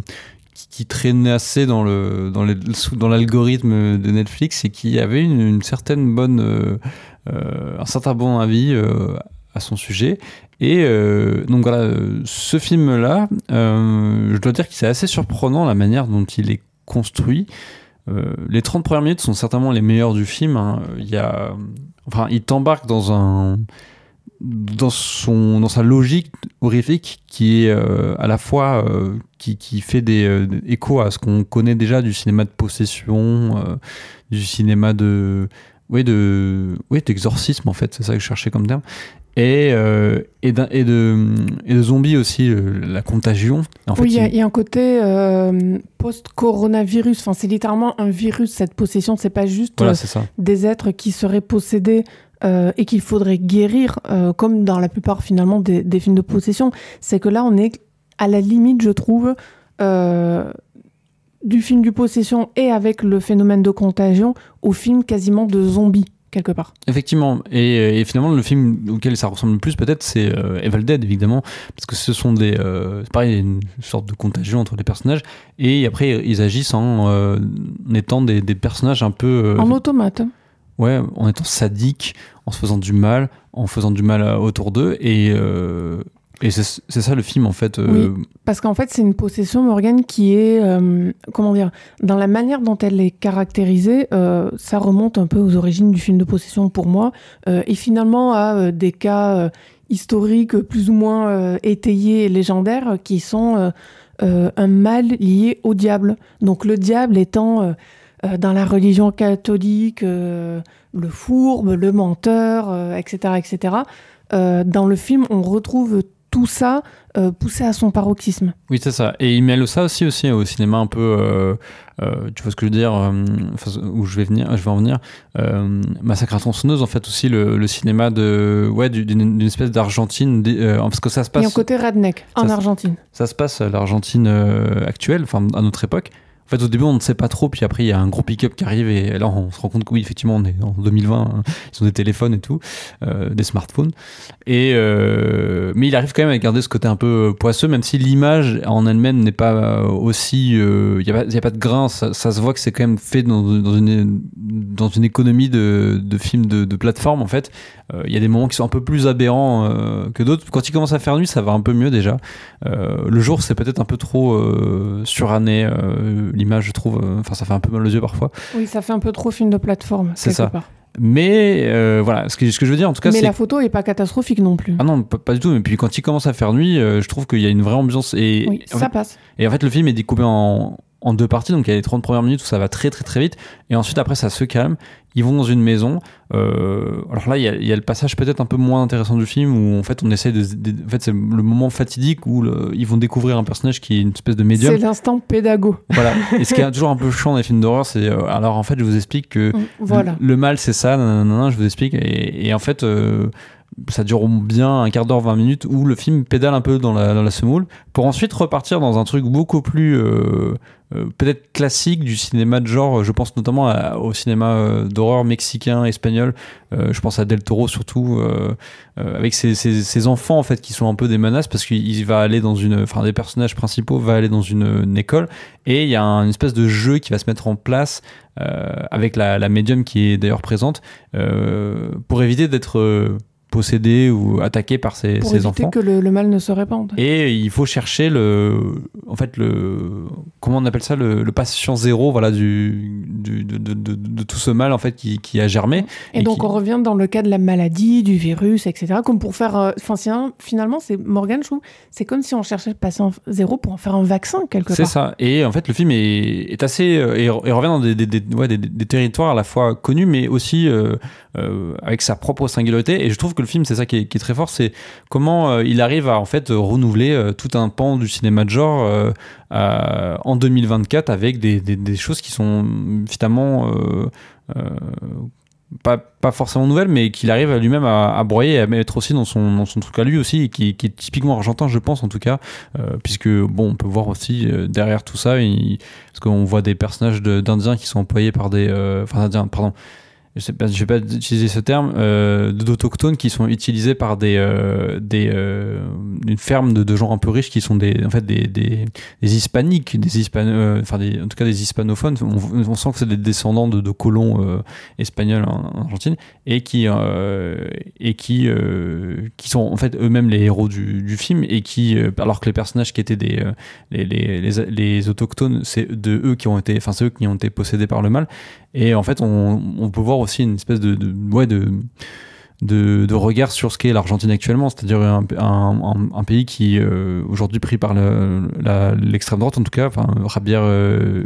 qui traînaient assez dans l'algorithme de Netflix et qui avait une certaine bonne, un certain bon avis à son sujet. Et donc voilà, ce film-là, je dois dire que c'est assez surprenant la manière dont il est construit. Les 30 premières minutes sont certainement les meilleures du film. Hein. Il t'embarque dans sa logique horrifique qui est à la fois qui fait des échos à ce qu'on connaît déjà du cinéma de possession, du cinéma d'exorcisme, en fait, c'est ça que je cherchais comme terme, et de zombies aussi, la contagion. En fait, il y a un côté post-coronavirus. Enfin, c'est littéralement un virus, cette possession. C'est pas juste c'est ça. Des êtres qui seraient possédés et qu'il faudrait guérir, comme dans la plupart finalement des films de possession. C'est que là, on est à la limite, je trouve, du film de possession et avec le phénomène de contagion au film quasiment de zombies, quelque part. Effectivement, et finalement le film auquel ça ressemble le plus peut-être c'est Evil Dead, évidemment, parce que ce sont c'est pareil, il y a une sorte de contagion entre les personnages, et après ils agissent en étant des personnages un peu... en automate. Ouais, en étant sadiques, en se faisant du mal, autour d'eux, et c'est ça le film, en fait. Oui, parce qu'en fait, c'est une possession, Morgane, qui est, comment dire, dans la manière dont elle est caractérisée, ça remonte un peu aux origines du film de possession pour moi, et finalement à des cas historiques plus ou moins étayés et légendaires qui sont un mal lié au diable. Donc le diable étant... dans la religion catholique, le fourbe, le menteur, etc., etc. Dans le film, on retrouve tout ça poussé à son paroxysme. Oui, c'est ça. Et il mêle ça aussi au cinéma un peu... tu vois ce que je veux dire, où je vais en venir. Massacre à tronçonneuse, en fait, aussi le cinéma d'une espèce d'Argentine, parce que ça se passe... Il y a un côté redneck en Argentine. Ça se passe à l'Argentine actuelle, enfin à notre époque. En fait, au début, on ne sait pas trop, puis après, il y a un gros pick-up qui arrive, et là, on se rend compte que oui, effectivement, on est en 2020, hein, ils ont des téléphones et tout, des smartphones. Mais il arrive quand même à garder ce côté un peu poisseux, même si l'image en elle-même n'est pas aussi... Il n'y a pas de grain, ça se voit que c'est quand même fait dans une économie de films de plateforme, en fait. Il y a des moments qui sont un peu plus aberrants que d'autres. Quand il commence à faire nuit, ça va un peu mieux déjà. Le jour, c'est peut-être un peu trop suranné. L'image, je trouve, ça fait un peu mal aux yeux parfois. Oui, ça fait un peu trop film de plateforme. C'est ça. Part. Mais voilà, ce que je veux dire, en tout cas, mais la photo est pas catastrophique non plus. Ah non, pas du tout. Mais puis quand il commence à faire nuit, je trouve qu'il y a une vraie ambiance. Oui, ça passe. Et en fait, le film est découpé en deux parties, donc il y a les 30 premières minutes où ça va très très très vite, et ensuite après ça se calme, ils vont dans une maison, alors là il y a le passage peut-être un peu moins intéressant du film, où en fait on essaie en fait c'est le moment fatidique où ils vont découvrir un personnage qui est une espèce de médium. C'est l'instant pédago. Voilà, et ce qui est toujours un peu chiant dans les films d'horreur, c'est alors en fait je vous explique que voilà. le mal c'est ça, nanana, je vous explique, et en fait... ça dure bien un quart d'heure, 20 minutes, où le film pédale un peu dans la semoule, pour ensuite repartir dans un truc beaucoup plus peut-être classique du cinéma de genre. Je pense notamment au cinéma d'horreur mexicain, espagnol. Je pense à Del Toro surtout, avec ses enfants en fait qui sont un peu des menaces, parce qu'il va aller dans des personnages principaux va aller dans une école, et il y a une espèce de jeu qui va se mettre en place avec la médium qui est d'ailleurs présente, pour éviter d'être possédé ou attaqué par ses enfants. Pour éviter que le mal ne se répande. Et il faut chercher comment on appelle ça, le patient zéro, voilà, de tout ce mal en fait qui a germé. Et donc on revient dans le cas de la maladie, du virus, etc. Comme pour faire, finalement, c'est Morgan, je trouve, c'est comme si on cherchait le patient zéro pour en faire un vaccin quelque part. C'est ça. Et en fait, le film est assez et revient dans des territoires à la fois connus, mais aussi avec sa propre singularité. Et je trouve que le film, c'est ça qui est très fort, c'est comment il arrive à en fait renouveler tout un pan du cinéma de genre en 2024 avec des choses qui sont finalement pas forcément nouvelles, mais qu'il arrive à lui-même à broyer et à mettre aussi dans son truc à lui aussi, et qui est typiquement argentin, je pense en tout cas, puisque bon, on peut voir aussi derrière tout ça, parce qu'on voit des personnages d'Indiens qui sont employés par d'Indiens, pardon, je vais pas utiliser ce terme, d'autochtones qui sont utilisés par une ferme de gens un peu riches qui sont des hispaniques, en tout cas des hispanophones. On sent que c'est des descendants de colons espagnols en Argentine, et qui sont en fait eux-mêmes les héros du film, et alors que les personnages qui étaient les autochtones, c'est eux qui ont été possédés par le mal. Et en fait, on peut voir aussi une espèce de regard sur ce qu'est l'Argentine actuellement, c'est-à-dire un pays qui aujourd'hui pris par l'extrême droite, en tout cas. Javier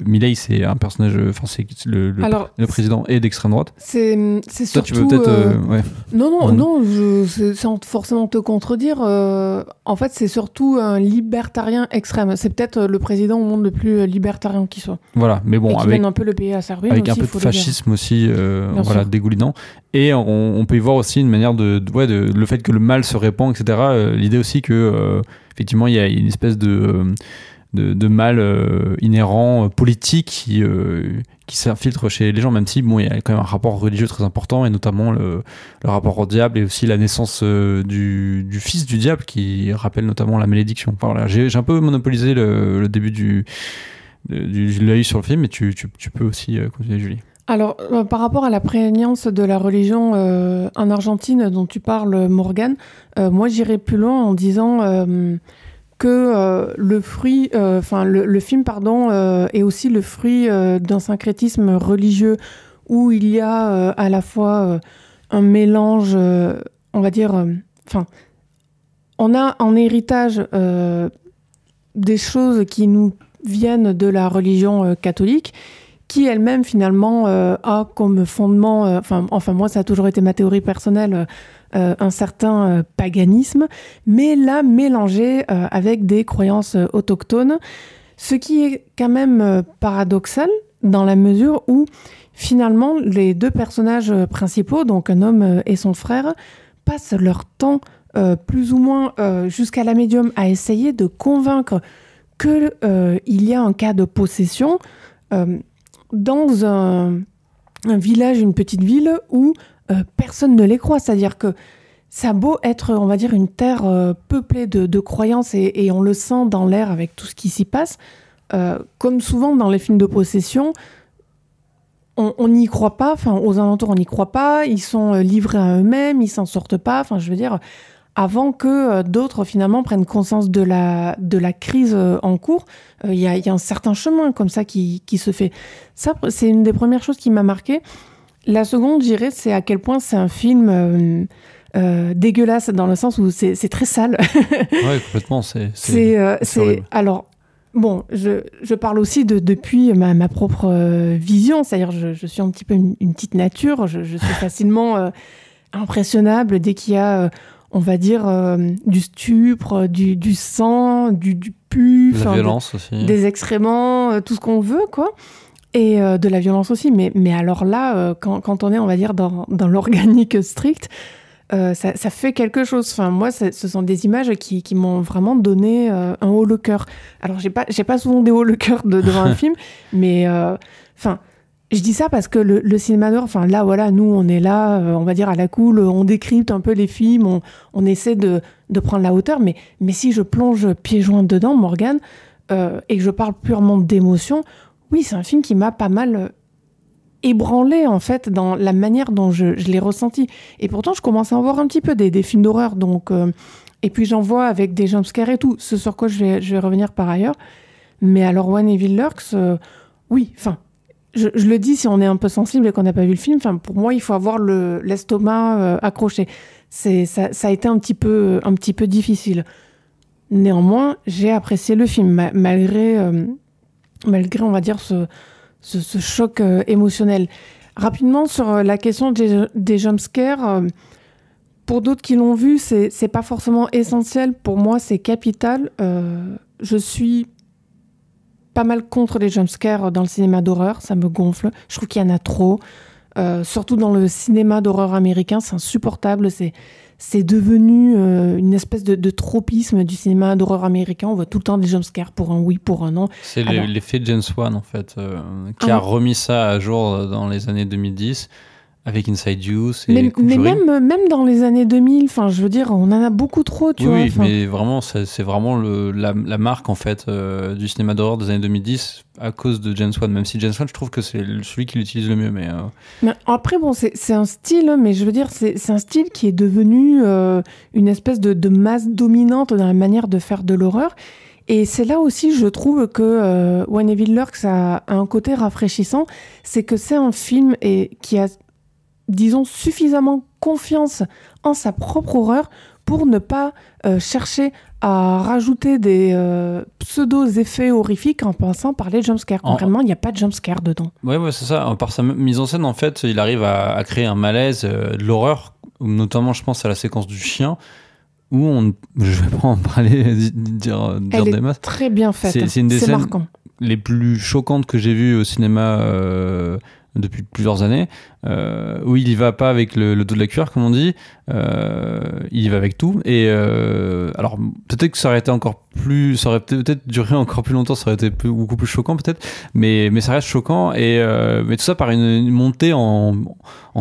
Milei, c'est un personnage, c'est le président est d'extrême droite. C'est surtout. Toi, tu veux peut-être ouais. Non, sans forcément te contredire. En fait, c'est surtout un libertarien extrême. C'est peut-être le président au monde le plus libertarien qui soit. Voilà, mais bon, et qui mène un peu le pays à sa ruine avec aussi, un peu de fascisme aussi, dégoulinant. Et on peut y voir aussi une manière le fait que le mal se répand, etc. L'idée aussi que effectivement il y a une espèce de mal inhérent politique qui s'infiltre chez les gens, même si bon, il y a quand même un rapport religieux très important, et notamment le rapport au diable, et aussi la naissance du fils du diable, qui rappelle notamment la malédiction. Enfin, voilà, j'ai un peu monopolisé le début de l'œil sur le film, mais tu peux aussi continuer, Julie. Alors, par rapport à la prégnance de la religion en Argentine dont tu parles, Morgane, moi j'irais plus loin en disant que le film est aussi le fruit d'un syncrétisme religieux, où il y a à la fois un mélange, on va dire, on a en héritage des choses qui nous viennent de la religion catholique, qui elle-même finalement a comme fondement, moi ça a toujours été ma théorie personnelle, un certain paganisme, mais là mélangé avec des croyances autochtones, ce qui est quand même paradoxal dans la mesure où finalement les deux personnages principaux, donc un homme et son frère, passent leur temps plus ou moins jusqu'à la médium à essayer de convaincre qu'il y a un cas de possession dans un village, une petite ville où personne ne les croit. C'est-à-dire que ça a beau être, on va dire, une terre peuplée de croyances, et on le sent dans l'air avec tout ce qui s'y passe, comme souvent dans les films de possession, on n'y croit pas, aux alentours on n'y croit pas, ils sont livrés à eux-mêmes, ils s'en sortent pas, je veux dire, avant que d'autres finalement prennent conscience de la crise en cours, il y a un certain chemin comme ça qui se fait. Ça, c'est une des premières choses qui m'a marquée. La seconde, je dirais, c'est à quel point c'est un film dégueulasse, dans le sens où c'est très sale. Ouais, complètement. Alors, bon, je parle aussi depuis ma propre vision, c'est-à-dire je suis un petit peu une petite nature, je suis facilement impressionnable dès qu'il y a... on va dire du stupre, du sang, du pu, la violence aussi, des excréments, tout ce qu'on veut, quoi. Et de la violence aussi. Mais alors là, quand on est, on va dire, dans l'organique strict, ça fait quelque chose. Enfin, moi, ce sont des images qui m'ont vraiment donné un haut le cœur. Alors, j'ai pas souvent des hauts le cœur devant un film, mais enfin, je dis ça parce que le cinéma d'horreur, enfin là, voilà, nous, on est là, on va dire à la cool, on décrypte un peu les films, on essaie de prendre la hauteur, mais si je plonge pieds joints dedans, Morgane, et que je parle purement d'émotion, oui, c'est un film qui m'a pas mal ébranlé, en fait, dans la manière dont je l'ai ressenti. Et pourtant, je commence à en voir un petit peu des films d'horreur, donc... et puis j'en vois avec des jumpscares et tout, ce sur quoi je vais revenir par ailleurs. Mais alors, When Evil Lurks, oui, enfin... Je le dis si on est un peu sensible et qu'on n'a pas vu le film. Enfin, pour moi, il faut avoir l'estomac accroché. Ça a été un petit peu difficile. Néanmoins, j'ai apprécié le film malgré, on va dire, ce choc émotionnel. Rapidement sur la question des jumpscares, pour d'autres qui l'ont vu, c'est pas forcément essentiel. Pour moi, c'est capital. Je suis pas mal contre les jumpscares dans le cinéma d'horreur, ça me gonfle. Je trouve qu'il y en a trop. Surtout dans le cinéma d'horreur américain, c'est insupportable. C'est devenu une espèce de tropisme du cinéma d'horreur américain. On voit tout le temps des jumpscares pour un oui, pour un non. C'est l'effet James Wan, en fait, qui a remis ça à jour dans les années 2010. Avec Inside Use et mais même dans les années 2000, enfin, je veux dire, on en a beaucoup trop, tu vois. Oui, mais vraiment, c'est vraiment la marque, en fait, du cinéma d'horreur des années 2010 à cause de James Wan. Même si James Wan, je trouve que c'est celui qui l'utilise le mieux. Mais après, bon, c'est un style, mais je veux dire, c'est un style qui est devenu une espèce de masse dominante dans la manière de faire de l'horreur. Et c'est là aussi, je trouve que When Evil Lurks a un côté rafraîchissant. C'est que c'est un film qui a, disons, suffisamment confiance en sa propre horreur pour ne pas chercher à rajouter des pseudo-effets horrifiques en passant par les jumpscares. Concrètement, il n'y a pas de jumpscare dedans. Ouais, c'est ça. Par sa mise en scène, en fait, il arrive à créer un malaise, de l'horreur, notamment, je pense, à la séquence du chien, où je vais pas en parler, dire des masses. Très bien faite. C'est une des scènes marquant. Les plus choquantes que j'ai vues au cinéma depuis plusieurs années, où il y va pas avec le dos de la cuillère, comme on dit, il y va avec tout. Et alors peut-être que ça aurait peut-être duré encore plus longtemps, ça aurait été beaucoup plus choquant peut-être, mais ça reste choquant. Et mais tout ça par une montée en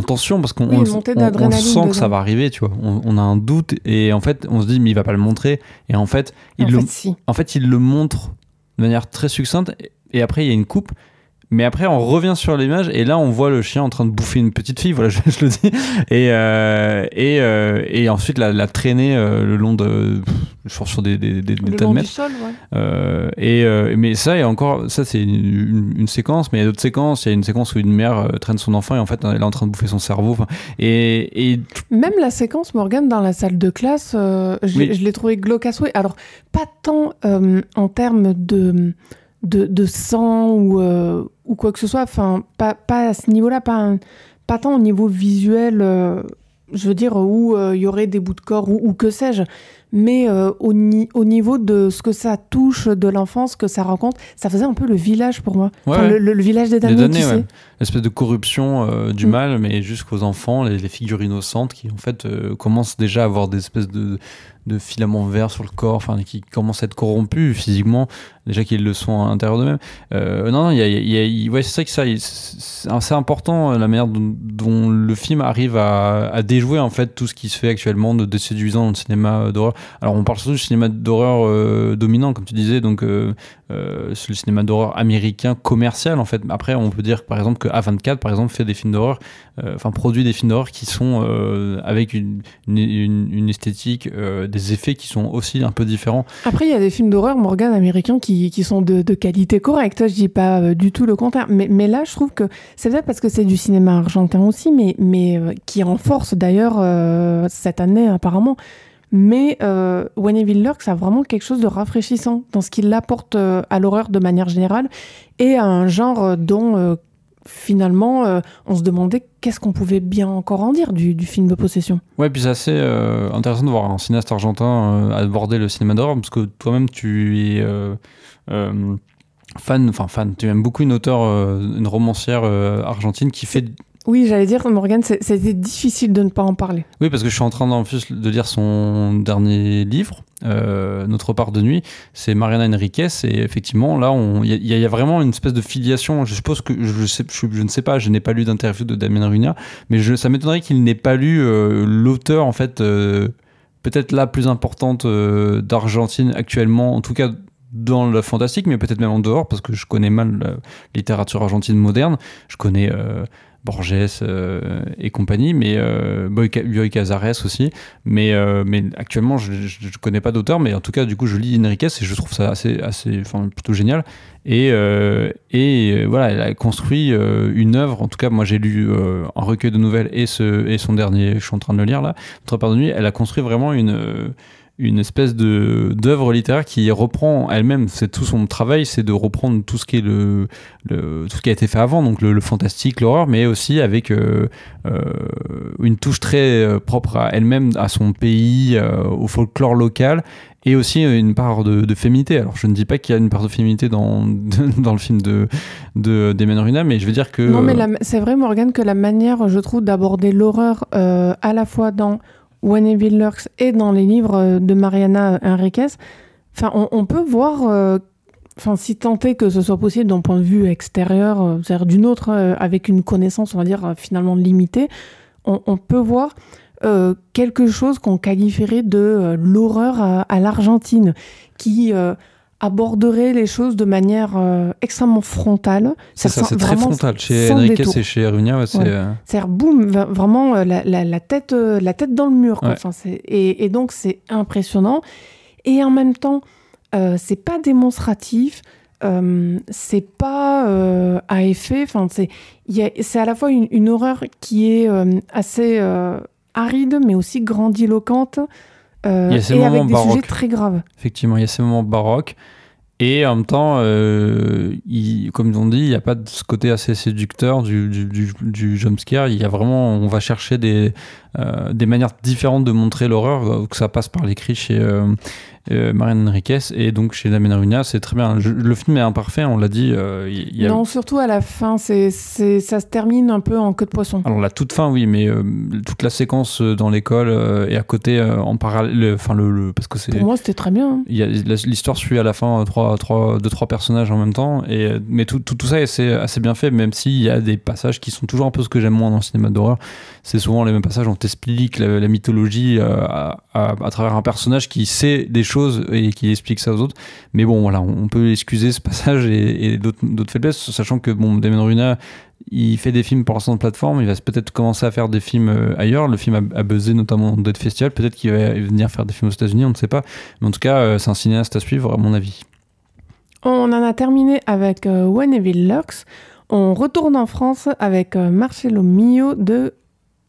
tension, parce qu'on sent dedans. que ça va arriver, tu vois. On a un doute, et en fait on se dit mais il va pas le montrer, et en fait il le montre de manière très succincte, et après il y a une coupe. Mais après, on revient sur l'image, et là, on voit le chien en train de bouffer une petite fille, voilà, je le dis, et ensuite la traîner le long sur des tas de mètres. Sol, ouais. Mais ça, et encore, ça c'est une séquence, mais il y a d'autres séquences. Il y a une séquence où une mère traîne son enfant, et en fait, elle est en train de bouffer son cerveau. Et même la séquence, Morgane, dans la salle de classe, je l'ai trouvé glauque à souhait. Alors, pas tant en termes de sang ou quoi que ce soit, enfin pas à ce niveau-là, pas tant au niveau visuel, je veux dire, où il y aurait des bouts de corps ou que sais-je, mais au niveau de ce que ça touche de l'enfance, que ça raconte, ça faisait un peu le village pour moi. Ouais, enfin, le village des damnés, tu sais. L'espèce de corruption du mal, mais jusqu'aux enfants, les figures innocentes qui en fait commencent déjà à avoir des espèces de filaments verts sur le corps, enfin qui commencent à être corrompus physiquement, déjà qu'ils le sont à l'intérieur d'eux-mêmes. Ouais, c'est ça c'est assez important, la manière dont le film arrive à déjouer en fait tout ce qui se fait actuellement de séduisant dans le cinéma d'horreur. Alors on parle surtout du cinéma d'horreur dominant, comme tu disais, donc c'est le cinéma d'horreur américain commercial en fait. Après on peut dire par exemple que A24 par exemple fait des films d'horreur, produit des films d'horreur qui sont avec une esthétique, des effets qui sont aussi un peu différents. Après il y a des films d'horreur, Morgane, américains qui sont de qualité correcte, je dis pas du tout le contraire, mais là je trouve que c'est peut-être parce que c'est du cinéma argentin aussi, mais qui en force d'ailleurs cette année apparemment. Mais When Evil Lurks a vraiment quelque chose de rafraîchissant dans ce qu'il apporte à l'horreur de manière générale, et à un genre dont finalement on se demandait qu'est-ce qu'on pouvait bien encore en dire du film de possession. Ouais, puis c'est assez intéressant de voir un cinéaste argentin aborder le cinéma d'horreur, parce que toi-même tu es fan, tu aimes beaucoup une auteure, une romancière argentine qui fait Oui, j'allais dire, Morgane, c'était difficile de ne pas en parler. Oui, parce que je suis en train en plus de lire son dernier livre, Notre part de nuit. C'est Mariana Enriquez, et effectivement, là, il y a vraiment une espèce de filiation. Je suppose que, je ne sais pas, je n'ai pas lu d'interview de Damien Runea, mais ça m'étonnerait qu'il n'ait pas lu l'auteur, en fait, peut-être la plus importante d'Argentine actuellement, en tout cas dans le fantastique, mais peut-être même en dehors, parce que je connais mal la littérature argentine moderne. Je connais Borges et compagnie, mais Bioy Casares aussi. Mais actuellement, je ne connais pas d'auteur, mais en tout cas, du coup, je lis Enriquez et je trouve ça plutôt génial. Et voilà, elle a construit une œuvre. En tout cas, moi, j'ai lu un recueil de nouvelles et son dernier, je suis en train de le lire là, Notre part de nuit. Elle a construit vraiment une espèce d'œuvre littéraire qui reprend elle-même, c'est tout son travail, c'est de reprendre tout ce qui est tout ce qui a été fait avant, donc le fantastique, l'horreur, mais aussi avec une touche très propre à elle-même, à son pays, au folklore local, et aussi une part de féminité. Alors je ne dis pas qu'il y a une part de féminité dans le film d'Emmanuel Runa, mais je veux dire que... Non, mais c'est vrai, Morgane, que la manière, je trouve, d'aborder l'horreur à la fois dans When Evil Lurks et dans les livres de Mariana Enriquez, on peut voir, si tant est que ce soit possible d'un point de vue extérieur, c'est-à-dire d'une autre, avec une connaissance, on va dire, finalement limitée, on peut voir quelque chose qu'on qualifierait de l'horreur à l'Argentine, qui aborderait les choses de manière extrêmement frontale. C'est très frontal. Chez Enriquez et chez Arunia, c'est-à-dire, boum, vraiment la tête dans le mur. Quoi. Ouais. Et donc, c'est impressionnant. Et en même temps, c'est pas démonstratif, c'est pas à effet. C'est à la fois une horreur qui est assez aride, mais aussi grandiloquente. Et avec des sujets très graves. Effectivement, il y a ces moments baroques. Et en même temps, comme on dit, il n'y a pas de ce côté assez séducteur du jumpscare. Il y a vraiment, on va chercher des manières différentes de montrer l'horreur, que ça passe par l'écrit chez Mariana Enriquez et donc chez Damien Runea, c'est très bien. Le film est imparfait, on l'a dit. Non, surtout à la fin, ça se termine un peu en queue de poisson. Alors la toute fin, oui, mais toute la séquence dans l'école et à côté en parallèle, parce que c'est. Pour moi, c'était très bien. L'histoire suit à la fin deux, trois personnages en même temps, mais tout ça est assez bien fait, même s'il y a des passages qui sont toujours un peu ce que j'aime moins dans le cinéma d'horreur. C'est souvent les mêmes passages où on t'explique la mythologie à travers un personnage qui sait des choses et qui explique ça aux autres. Mais bon, voilà, on peut excuser ce passage et d'autres faiblesses, sachant que Damien Runea, il fait des films pour l'instant de plateforme, il va peut-être commencer à faire des films ailleurs. Le film a buzzé notamment dans d'autres festivals, peut-être qu'il va venir faire des films aux États-Unis, on ne sait pas. Mais en tout cas, c'est un cinéaste à suivre, à mon avis. On en a terminé avec When Evil Lurks. On retourne en France avec Marcello Mio de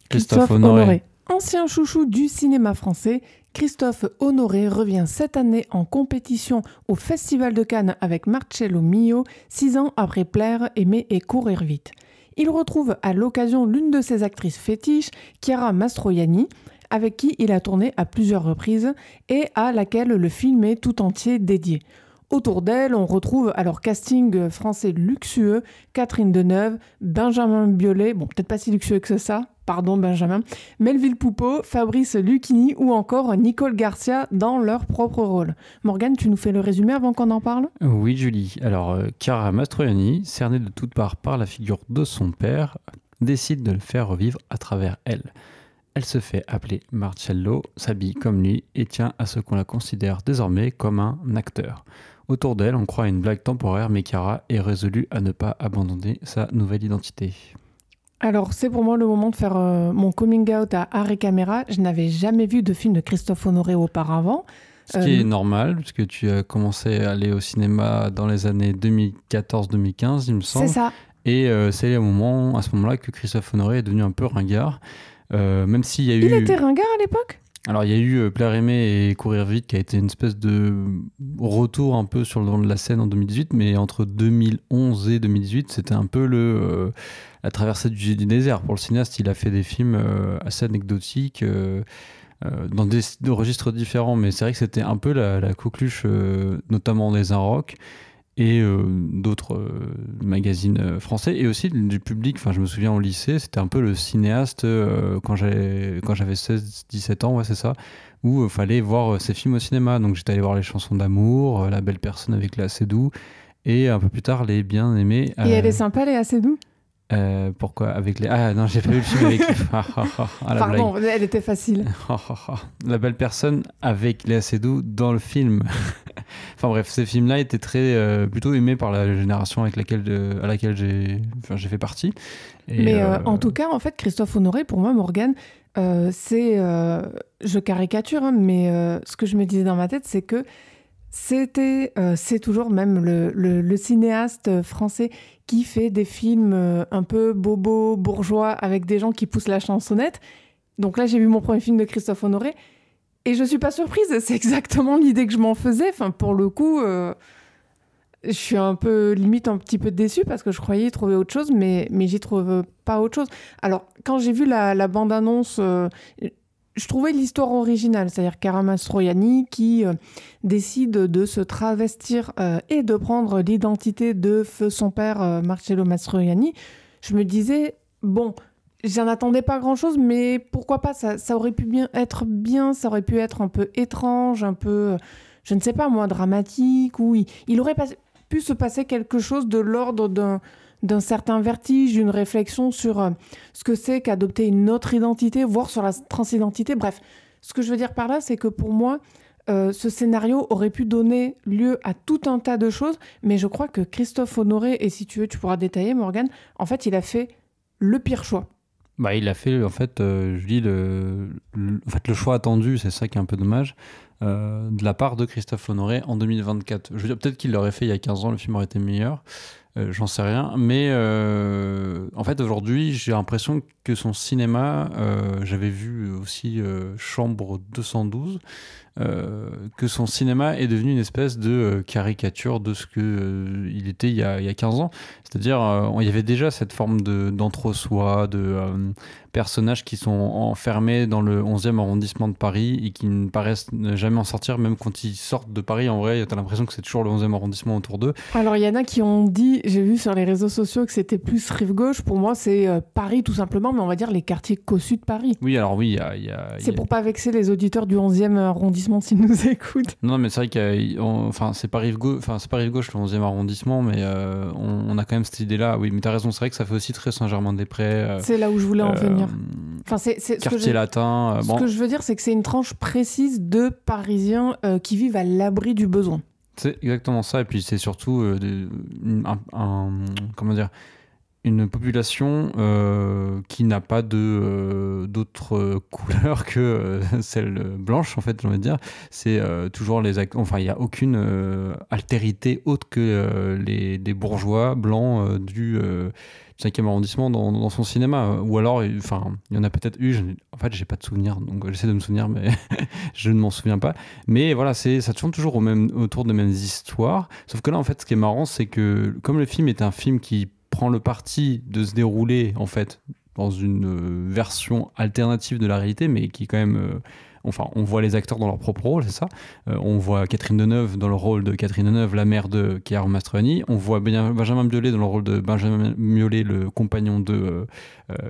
Christophe Honoré. Ancien chouchou du cinéma français, Christophe Honoré revient cette année en compétition au Festival de Cannes avec Marcello Mio, 6 ans après Plaire, Aimer et Courir vite. Il retrouve à l'occasion l'une de ses actrices fétiches, Chiara Mastroianni, avec qui il a tourné à plusieurs reprises et à laquelle le film est tout entier dédié. Autour d'elle, on retrouve à leur casting français luxueux Catherine Deneuve, Benjamin Biolay, bon peut-être pas si luxueux que ça, pardon Benjamin, Melville Poupeau, Fabrice Lucchini ou encore Nicole Garcia dans leur propre rôle. Morgane, tu nous fais le résumé avant qu'on en parle ? Oui Julie, alors Chiara Mastroianni, cernée de toutes parts par la figure de son père, décide de le faire revivre à travers elle. Elle se fait appeler Marcello, s'habille comme lui et tient à ce qu'on la considère désormais comme un acteur. Autour d'elle, on croit à une blague temporaire, mais Chiara est résolue à ne pas abandonner sa nouvelle identité. Alors, c'est pour moi le moment de faire mon coming out à art et caméra. Je n'avais jamais vu de film de Christophe Honoré auparavant. Ce qui est normal, puisque tu as commencé à aller au cinéma dans les années 2014-2015, il me semble. C'est ça. Et c'est à ce moment-là que Christophe Honoré est devenu un peu ringard. Même s'il y a eu... Il était ringard à l'époque ? Alors, il y a eu Plaire, Aimer et Courir vite qui a été une espèce de retour un peu sur le devant de la scène en 2018, mais entre 2011 et 2018, c'était un peu la traversée du désert. Pour le cinéaste, il a fait des films assez anecdotiques, dans des registres différents, mais c'est vrai que c'était un peu la coqueluche, notamment des Inrocks. et d'autres magazines français, et aussi du public. Enfin, je me souviens au lycée, c'était un peu le cinéaste quand j'avais 16-17 ans, ouais, c'est ça, où il fallait voir ces films au cinéma. Donc j'étais allé voir Les Chansons d'amour, La belle personne avec Léa Seydoux, et un peu plus tard Les bien-aimés. Et elle est sympa, Léa Seydoux? Pourquoi avec les... Ah non, j'ai pas vu le film avec... Pardon, elle était facile. La belle personne avec Léa Seydoux dans le film. Enfin bref, ces films-là étaient plutôt aimés par la génération à laquelle j'ai fait partie. Mais en tout cas, en fait, Christophe Honoré, pour moi, Morgane, c'est... je caricature, hein, mais ce que je me disais dans ma tête, c'est que c'est toujours même le cinéaste français qui fait des films un peu bobo, bourgeois, avec des gens qui poussent la chansonnette. Donc là, j'ai vu mon premier film de Christophe Honoré, et je suis pas surprise, c'est exactement l'idée que je m'en faisais. Enfin, pour le coup, je suis un petit peu déçue, parce que je croyais y trouver autre chose, mais j'y trouve pas autre chose. Alors, quand j'ai vu la bande-annonce... je trouvais l'histoire originale, c'est-à-dire Chiara Mastroianni qui décide de se travestir et de prendre l'identité de feu son père, Marcello Mastroianni. Je me disais, bon, j'en attendais pas grand-chose, mais pourquoi pas, ça aurait pu être bien, ça aurait pu être un peu étrange, un peu, je ne sais pas moi, dramatique, ou il aurait pu se passer quelque chose de l'ordre d'un certain vertige, d'une réflexion sur ce que c'est qu'adopter une autre identité, voire sur la transidentité. Bref, ce que je veux dire par là, c'est que pour moi, ce scénario aurait pu donner lieu à tout un tas de choses, mais je crois que Christophe Honoré, et si tu veux, tu pourras détailler, Morgane, en fait, il a fait le pire choix. Bah, il a fait, en fait, je dis, en fait, le choix attendu, c'est ça qui est un peu dommage, de la part de Christophe Honoré en 2024. Je veux dire, peut-être qu'il l'aurait fait il y a 15 ans, le film aurait été meilleur. J'en sais rien, mais en fait aujourd'hui j'ai l'impression que son cinéma, j'avais vu aussi Chambre 212, que son cinéma est devenu une espèce de caricature de ce que il était il y a 15 ans. C'est-à-dire il y avait déjà cette forme d'entre-soi, de personnages qui sont enfermés dans le 11e arrondissement de Paris et qui ne paraissent jamais en sortir, même quand ils sortent de Paris. En vrai, tu as l'impression que c'est toujours le 11e arrondissement autour d'eux. Alors, il y en a qui ont dit, j'ai vu sur les réseaux sociaux, que c'était plus rive gauche. Pour moi, c'est Paris tout simplement, mais on va dire les quartiers cossus de Paris. Oui, alors oui, c'est pour pas vexer les auditeurs du 11e arrondissement s'ils nous écoutent. Non, mais c'est vrai que c'est pas rive gauche, le 11e arrondissement, mais on a quand même cette idée-là. Oui, mais t'as raison, c'est vrai que ça fait aussi très Saint-Germain-des-Prés. C'est là où je voulais en venir. Quartier latin. Ce que je veux dire, c'est que c'est une tranche précise de Parisiens qui vivent à l'abri du besoin. C'est exactement ça, et puis c'est surtout comment dire, une population qui n'a pas d'autre couleur que celle blanche, en fait, j'ai envie de dire. C'est toujours les acteurs. Enfin, il n'y a aucune altérité autre que des bourgeois blancs du 5e arrondissement dans son cinéma. Ou alors, enfin, il y en a peut-être eu. En fait, j'ai pas de souvenir, donc j'essaie de me souvenir, mais je ne m'en souviens pas. Mais voilà, ça tourne toujours autour des mêmes histoires. Sauf que là, en fait, ce qui est marrant, c'est que comme le film est un film qui prend le parti de se dérouler en fait dans une version alternative de la réalité, mais qui est quand même enfin, on voit les acteurs dans leur propre rôle, c'est ça. On voit Catherine Deneuve dans le rôle de Catherine Deneuve, la mère de Chiara Mastroianni. On voit Benjamin Biolay dans le rôle de Benjamin Biolay, le compagnon de...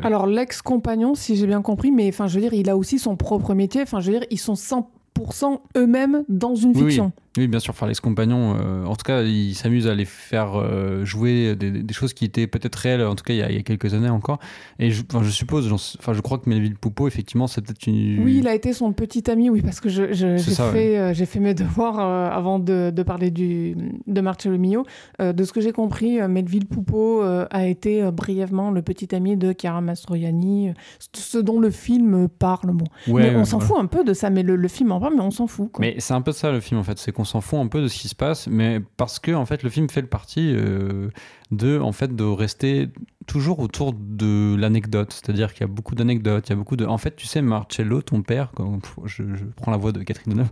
Alors, l'ex-compagnon, si j'ai bien compris, mais enfin, je veux dire, il a aussi son propre métier. Enfin, je veux dire, ils sont 100% eux-mêmes dans une fiction. Oui, bien sûr, enfin, l'ex-compagnon, en tout cas, il s'amuse à les faire jouer des choses qui étaient peut-être réelles, en tout cas, il y a quelques années encore. Et je suppose, je crois que Melville Poupeau, effectivement, c'est peut-être une... Oui, il a été son petit ami, oui, parce que j'ai fait mes devoirs avant de parler de Marcello Mio. De ce que j'ai compris, Melville Poupeau a été brièvement le petit ami de Chiara Mastroianni, ce dont le film parle. Bon. Ouais, mais on s'en fout un peu de ça, mais le film en parle, mais on s'en fout, quoi. Mais c'est un peu ça, le film, en fait, c'est qu'on s'en fout un peu de ce qui se passe, mais parce que en fait le film fait le parti de rester toujours autour de l'anecdote, c'est-à-dire qu'il y a beaucoup d'anecdotes, il y a beaucoup de... En fait, tu sais, Marcello, ton père, quand je prends la voix de Catherine Deneuve,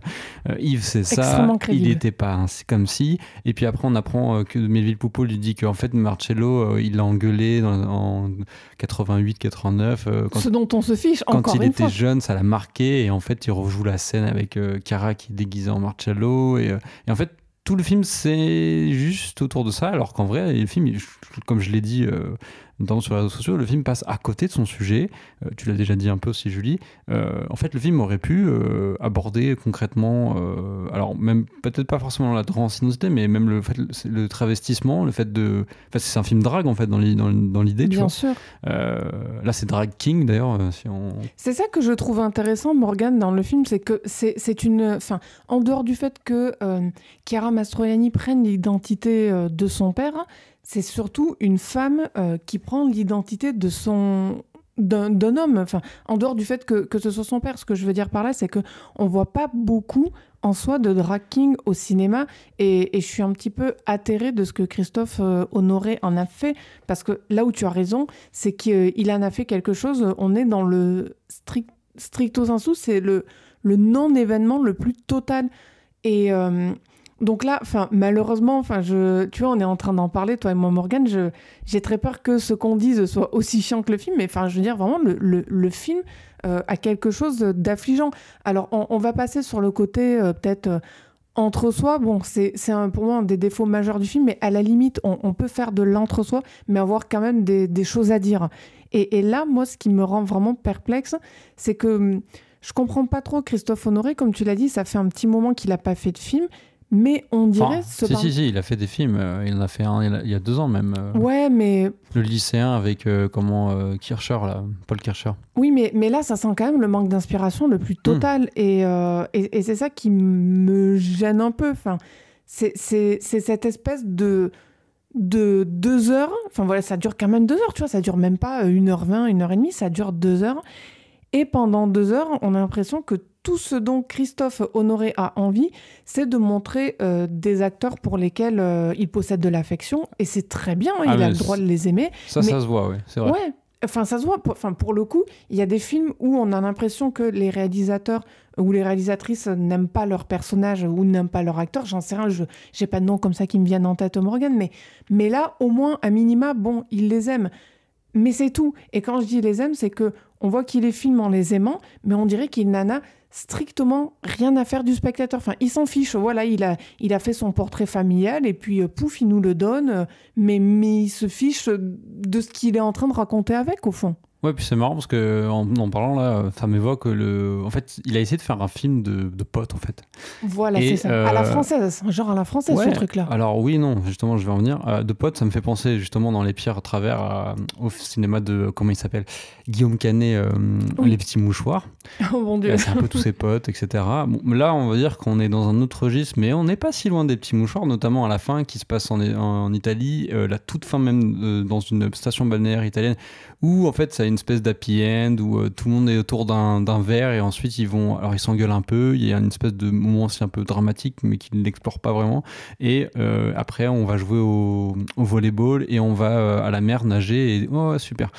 Yves, c'est ça, il n'était pas ainsi comme si, et puis après on apprend que Melville Poupeau lui dit qu'en fait Marcello, il l'a engueulé en 88-89. Ce dont on se fiche encore une fois. Quand il était jeune, ça l'a marqué, et en fait il rejoue la scène avec Chiara qui est déguisée en Marcello, et en fait tout le film c'est juste autour de ça, alors qu'en vrai le film, comme je l'ai dit notamment sur les réseaux sociaux, le film passe à côté de son sujet. Tu l'as déjà dit un peu aussi, Julie. En fait, le film aurait pu aborder concrètement, alors même peut-être pas forcément la transidentité, mais même le travestissement, le fait de... Enfin, c'est un film drague en fait dans l'idée. Bien sûr. Là, c'est Drag King d'ailleurs. C'est ça que je trouve intéressant, Morgane, dans le film, c'est que c'est une... Enfin, en dehors du fait que Chiara Mastroianni prenne l'identité de son père, c'est surtout une femme qui prend l'identité de d'un homme. Enfin, en dehors du fait que ce soit son père, ce que je veux dire par là, c'est qu'on voit pas beaucoup en soi de drag king au cinéma, et je suis un petit peu atterrée de ce que Christophe Honoré en a fait, parce que là où tu as raison, c'est qu'il en a fait quelque chose, on est dans le stricto sensu, c'est le non-événement le plus total. Et donc là, malheureusement, tu vois, on est en train d'en parler, toi et moi, Morgane, j'ai très peur que ce qu'on dise soit aussi chiant que le film, mais je veux dire, vraiment, le film a quelque chose d'affligeant. Alors, on va passer sur le côté, peut-être, entre-soi. Bon, c'est pour moi un des défauts majeurs du film, mais à la limite, on peut faire de l'entre-soi, mais avoir quand même des choses à dire. Et là, moi, ce qui me rend vraiment perplexe, c'est que je comprends pas trop Christophe Honoré, comme tu l'as dit, ça fait un petit moment qu'il a pas fait de film. Mais on dirait... Si, il a fait des films. Il en a fait un il y a 2 ans même. Ouais, mais... Le lycéen avec Kircher, là, Paul Kircher. Oui, mais là, ça sent quand même le manque d'inspiration le plus total. Et c'est ça qui me gêne un peu. Enfin, c'est cette espèce de 2 heures. Enfin, voilà, ça dure quand même 2 heures, tu vois. Ça dure même pas 1h20, 1h30. Ça dure 2 heures. Et pendant 2 heures, on a l'impression que tout ce dont Christophe Honoré a envie, c'est de montrer des acteurs pour lesquels il possède de l'affection. Et c'est très bien, il a le droit de les aimer. Ça se voit, oui, c'est vrai. Ouais, ça se voit. Pour le coup, il y a des films où on a l'impression que les réalisateurs ou les réalisatrices n'aiment pas leur personnage ou n'aiment pas leur acteur. J'en sais rien, j'ai pas de nom comme ça qui me viennent en tête, Morgane. Mais là, au moins, à minima, bon, il les aime. Mais c'est tout. Et quand je dis les aime, c'est que on voit qu'il les filme en les aimant, mais on dirait qu'il n'en a strictement rien à faire du spectateur. Enfin, il s'en fiche. Voilà, il a fait son portrait familial et puis pouf, il nous le donne. Mais il se fiche de ce qu'il est en train de raconter avec, au fond. Ouais, puis c'est marrant parce que en parlant là, ça m'évoque en fait, il a essayé de faire un film de potes en fait. Voilà, c'est ça. À la française, genre à la française, ouais, ce truc-là. Alors oui, non, justement, je vais en venir. De potes, ça me fait penser justement dans Les Pierres à travers au cinéma de, comment il s'appelle, Guillaume Canet, oui. Les Petits Mouchoirs. Oh mon Dieu. C'est un peu tous ses potes, etc. Bon, là, on va dire qu'on est dans un autre registre, mais on n'est pas si loin des Petits Mouchoirs, notamment à la fin, qui se passe en Italie, la toute fin même dans une station balnéaire italienne, où en fait, ça a une espèce d'happy end, où tout le monde est autour d'un verre, et ensuite ils s'engueulent un peu, il y a une espèce de moment aussi un peu dramatique, mais qui ne l'explore pas vraiment, et après on va jouer au volleyball, et on va à la mer nager, et oh super.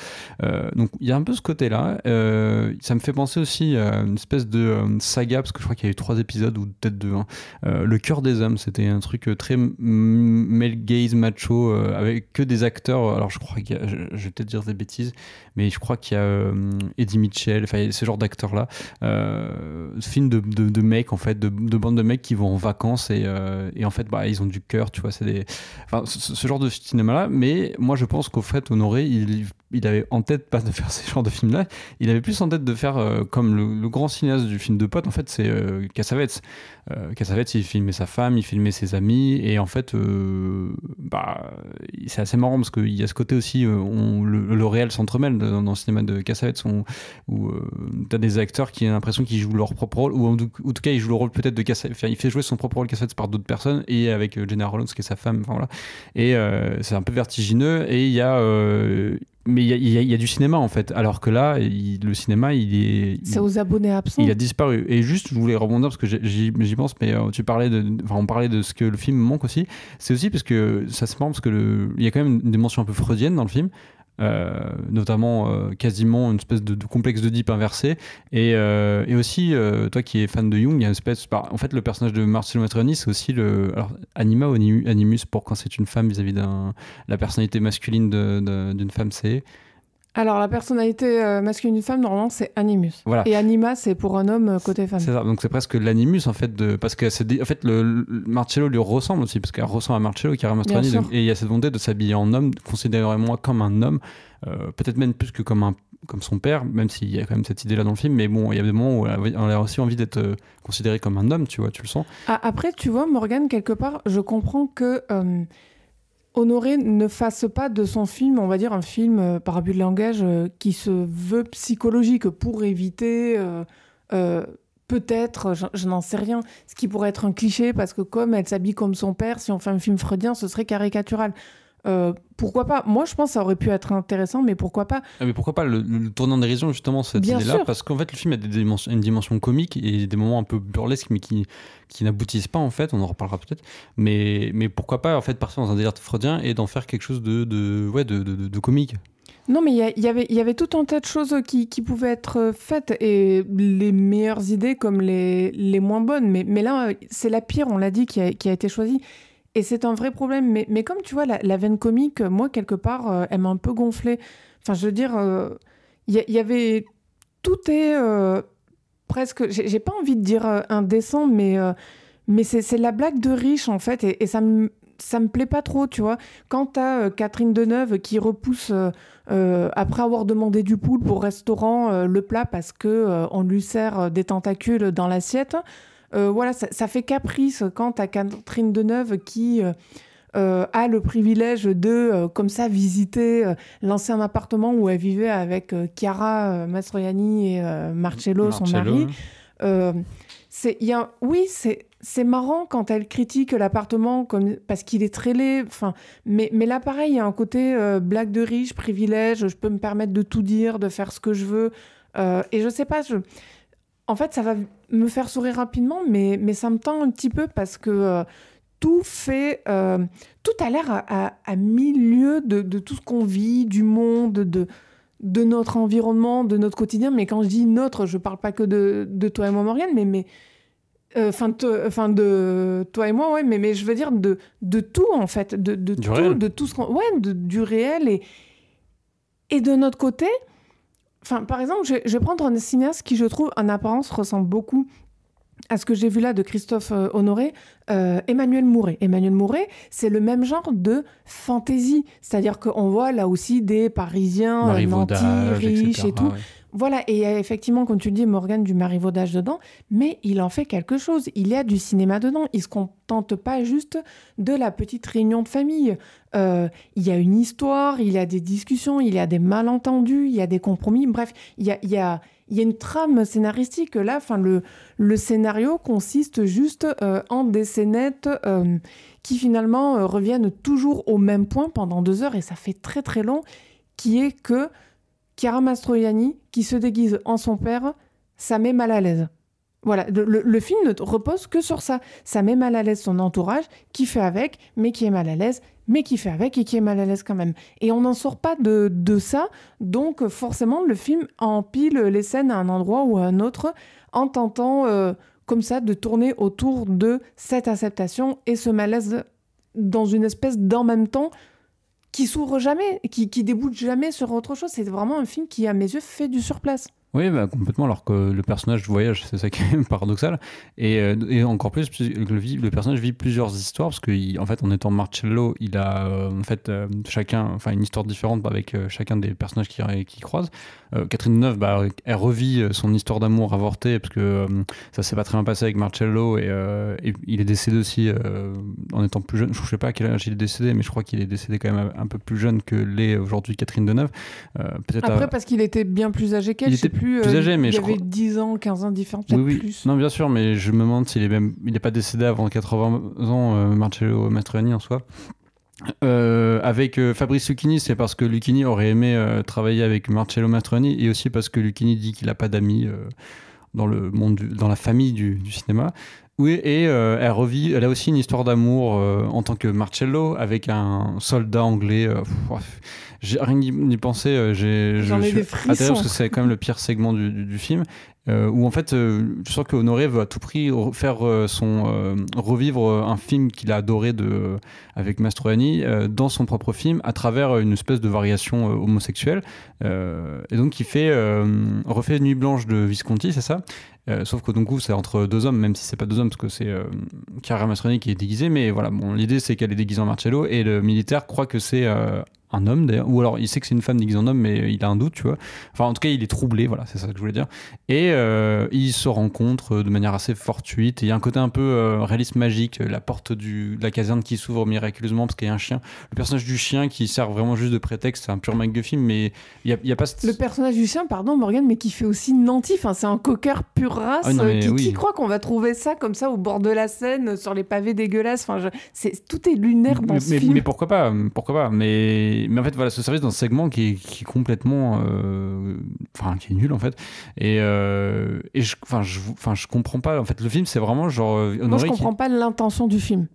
Donc il y a un peu ce côté-là, ça me fait penser aussi à une espèce de saga, parce que je crois qu'il y a eu 3 épisodes, ou peut-être 2, hein. Le cœur des hommes, c'était un truc très male gaze macho, avec que des acteurs, alors je crois qu'il y a, je vais peut-être dire des bêtises, mais je crois qu'il y a Eddie Mitchell, enfin ce genre d'acteurs là, film de mecs en fait, de bande de mecs qui vont en vacances, et en fait ils ont du cœur, tu vois, c'est ce genre de cinéma là. Mais moi je pense qu'au fait Honoré, il avait en tête pas de faire ces genres de films là, il avait plus en tête de faire comme le grand cinéaste du film de potes en fait, c'est Cassavetes. Cassavetes, il filmait sa femme, il filmait ses amis, et en fait c'est assez marrant parce qu'il y a ce côté aussi, le réel s'entremêle dans le cinéma de Cassavetes, où t'as des acteurs qui ont l'impression qu'ils jouent leur propre rôle, ou en tout cas ils jouent le rôle peut-être de Cassavetes, enfin, il fait jouer son propre rôle Cassavetes par d'autres personnes, et avec Gena Rowlands qui est sa femme, enfin voilà, et c'est un peu vertigineux, et il y a mais il y a du cinéma en fait, alors que là le cinéma c'est aux abonnés absents, il a disparu. Et juste, je voulais rebondir parce que j'y pense, mais on parlait de ce que le film manque aussi, c'est aussi parce que ça se marre parce que il y a quand même une dimension un peu freudienne dans le film, notamment quasiment une espèce de complexe d'Oedipe inversé, et aussi toi qui es fan de Jung, il y a une espèce, en fait le personnage de Marcello Mastroianni, c'est aussi alors anima ou animus pour quand c'est une femme vis-à-vis la personnalité masculine d'une femme, c'est Alors, la personnalité masculine d'une femme, normalement, c'est Animus. Voilà. Et Anima, c'est pour un homme côté femme. C'est ça, donc c'est presque l'animus en fait, parce que en fait, le Marcello lui ressemble aussi, parce qu'elle ressemble à Marcello, Chiara Mastroianni, et il y a cette volonté de s'habiller en homme, considérément comme un homme, peut-être même plus que comme son père, même s'il y a quand même cette idée-là dans le film, mais bon, il y a des moments où elle a aussi envie d'être considérée comme un homme, tu vois, tu le sens. Après, tu vois, Morgane, quelque part, je comprends que Honoré ne fasse pas de son film, on va dire, un film par abus de langage qui se veut psychologique pour éviter, peut-être, je n'en sais rien, ce qui pourrait être un cliché, parce que comme elle s'habille comme son père, si on fait un film freudien, ce serait caricatural. Pourquoi pas? Moi, je pense que ça aurait pu être intéressant, mais pourquoi pas? Mais pourquoi pas le tournant en dérision, justement, cette Bien idée-là? sûr. Parce qu'en fait, le film a une dimension comique et des moments un peu burlesques, mais qui n'aboutissent pas, en fait. On en reparlera peut-être. Mais pourquoi pas, en fait, partir dans un délire freudien et d'en faire quelque chose de comique? Non, mais il y avait tout un tas de choses qui pouvaient être faites, et les meilleures idées comme les moins bonnes. Mais là, c'est la pire, on l'a dit, qui a été choisie. Et c'est un vrai problème. Mais comme tu vois, la veine comique, moi, quelque part, elle m'a un peu gonflée. Enfin, je veux dire, il y avait... Tout est presque... J'ai pas envie de dire indécent, mais c'est la blague de riche, en fait. Et ça me plaît pas trop, tu vois. Quand t'as Catherine Deneuve qui repousse, après avoir demandé du poulpe au restaurant, le plat parce que on lui sert des tentacules dans l'assiette... voilà, ça fait caprice quand t'as Catherine Deneuve qui a le privilège de, comme ça, visiter l'ancien appartement où elle vivait avec Chiara Mastroianni et Marcello, son mari. Oui, c'est marrant quand elle critique l'appartement parce qu'il est très laid. Mais là, pareil, il y a un côté blague de riche, privilège, je peux me permettre de tout dire, de faire ce que je veux. Et je sais pas, en fait, ça va me faire sourire rapidement, mais ça me tend un petit peu parce que tout a l'air à mille lieues de tout ce qu'on vit, du monde, de notre environnement, de notre quotidien. Mais quand je dis notre, je parle pas que de toi et moi, Morgane, de toi et moi, ouais, mais je veux dire de tout, en fait, de tout, réel. de tout ce qu'on... Ouais, du réel et de notre côté... Enfin, par exemple, je vais prendre un cinéaste qui, je trouve, en apparence, ressemble beaucoup à ce que j'ai vu là de Christophe Honoré, Emmanuel Mouret. Emmanuel Mouret, c'est le même genre de fantaisie. C'est-à-dire qu'on voit là aussi des Parisiens nantis, riches et tout. Ouais. Voilà, et il y a effectivement, comme tu le dis, Morgane, du marivaudage dedans, mais il en fait quelque chose. Il y a du cinéma dedans. Il se contente pas juste de la petite réunion de famille. Il y a une histoire, il y a des discussions, il y a des malentendus, il y a des compromis. Bref, il y a une trame scénaristique. Là, le scénario consiste juste en des scénettes qui finalement reviennent toujours au même point pendant 2 heures, et ça fait très très long, qui est que Chiara Mastroianni, qui se déguise en son père, ça met mal à l'aise. Voilà, le film ne repose que sur ça. Ça met mal à l'aise son entourage, qui fait avec, mais qui est mal à l'aise, mais qui fait avec et qui est mal à l'aise quand même. Et on n'en sort pas de ça, donc forcément le film empile les scènes à un endroit ou à un autre, en tentant comme ça de tourner autour de cette acceptation et ce malaise dans une espèce d'en même temps qui s'ouvre jamais, qui débouche jamais sur autre chose. C'est vraiment un film qui, à mes yeux, fait du surplace. Oui, bah, complètement, alors que le personnage voyage, c'est ça qui est paradoxal. Et encore plus, le personnage vit plusieurs histoires, parce qu'en fait, en étant Marcello, il a une histoire différente avec chacun des personnages qui croisent. Catherine Deneuve, elle revit son histoire d'amour avortée, parce que ça s'est pas très bien passé avec Marcello, et il est décédé aussi en étant plus jeune. Je sais pas à quel âge il est décédé, mais je crois qu'il est décédé quand même un peu plus jeune que l'est aujourd'hui Catherine Deneuve. Parce qu'il était bien plus âgé qu'elle, plus âgé, mais il y avait 10 ans, 15 ans de différence, peut-être plus. Non, bien sûr, mais je me demande s'il n'est pas décédé avant 80 ans, Marcello Mastroianni en soi. Avec Fabrice Lucchini, c'est parce que Lucchini aurait aimé travailler avec Marcello Mastroianni, et aussi parce que Lucchini dit qu'il n'a pas d'amis dans le monde, dans la famille du cinéma. Oui, et elle a aussi une histoire d'amour en tant que Marcello avec un soldat anglais. rien d'y penser, J'en ai des atterré frissons. parce que c'est quand même le pire segment du film. Où en fait, je sens qu'Honoré veut à tout prix revivre un film qu'il a adoré avec Mastroianni dans son propre film à travers une espèce de variation homosexuelle. Et donc, il refait Nuit Blanche de Visconti, c'est ça? Sauf que donc c'est entre deux hommes, même si c'est pas deux hommes, parce que c'est Chiara Mastroianni qui est déguisée. Mais voilà, bon, l'idée c'est qu'elle est déguisée en Marcello et le militaire croit que c'est un homme d'ailleurs, ou alors il sait que c'est une femme déguisée en homme, mais il a un doute, tu vois. Enfin, en tout cas, il est troublé, voilà, c'est ça que je voulais dire. Et ils se rencontrent de manière assez fortuite. Et il y a un côté un peu réalisme magique, la porte de la caserne qui s'ouvre miraculeusement parce qu'il y a un chien. Le personnage du chien qui sert vraiment juste de prétexte, c'est un pur MacGuffin, mais il y a pas. Le personnage du chien, pardon Morgane, mais qui fait aussi Nanty. Enfin, c'est un cocker pure race. Ah, non, qui croit qu'on va trouver ça comme ça au bord de la Seine, sur les pavés dégueulasses. Enfin, tout est lunaire dans ce film. Mais pourquoi pas? Mais en fait, voilà, ce service dans ce segment qui est complètement, qui est nul en fait. Et je comprends pas. En fait, le film, c'est vraiment genre. Moi, je comprends pas l'intention du film.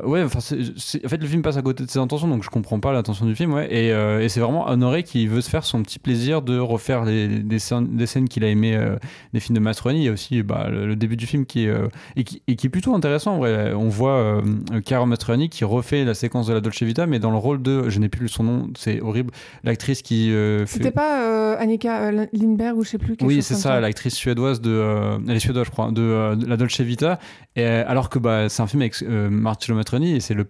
Ouais, en fait, le film passe à côté de ses intentions, donc je comprends pas l'intention du film, ouais. Et c'est vraiment Honoré qui veut se faire son petit plaisir de refaire des scènes qu'il a aimées des films de Mastroianni. Il y a aussi le début du film qui est plutôt intéressant, en vrai. On voit Chiara Mastroianni qui refait la séquence de la Dolce Vita, mais dans le rôle de, je n'ai plus son nom, c'est horrible, l'actrice qui C'était pas Annika Lindberg ou je sais plus. Oui, c'est ça, l'actrice suédoise elle est suédoise, je crois, de la Dolce Vita. Et, alors que c'est un film avec Marcello Mastroianni et c'est son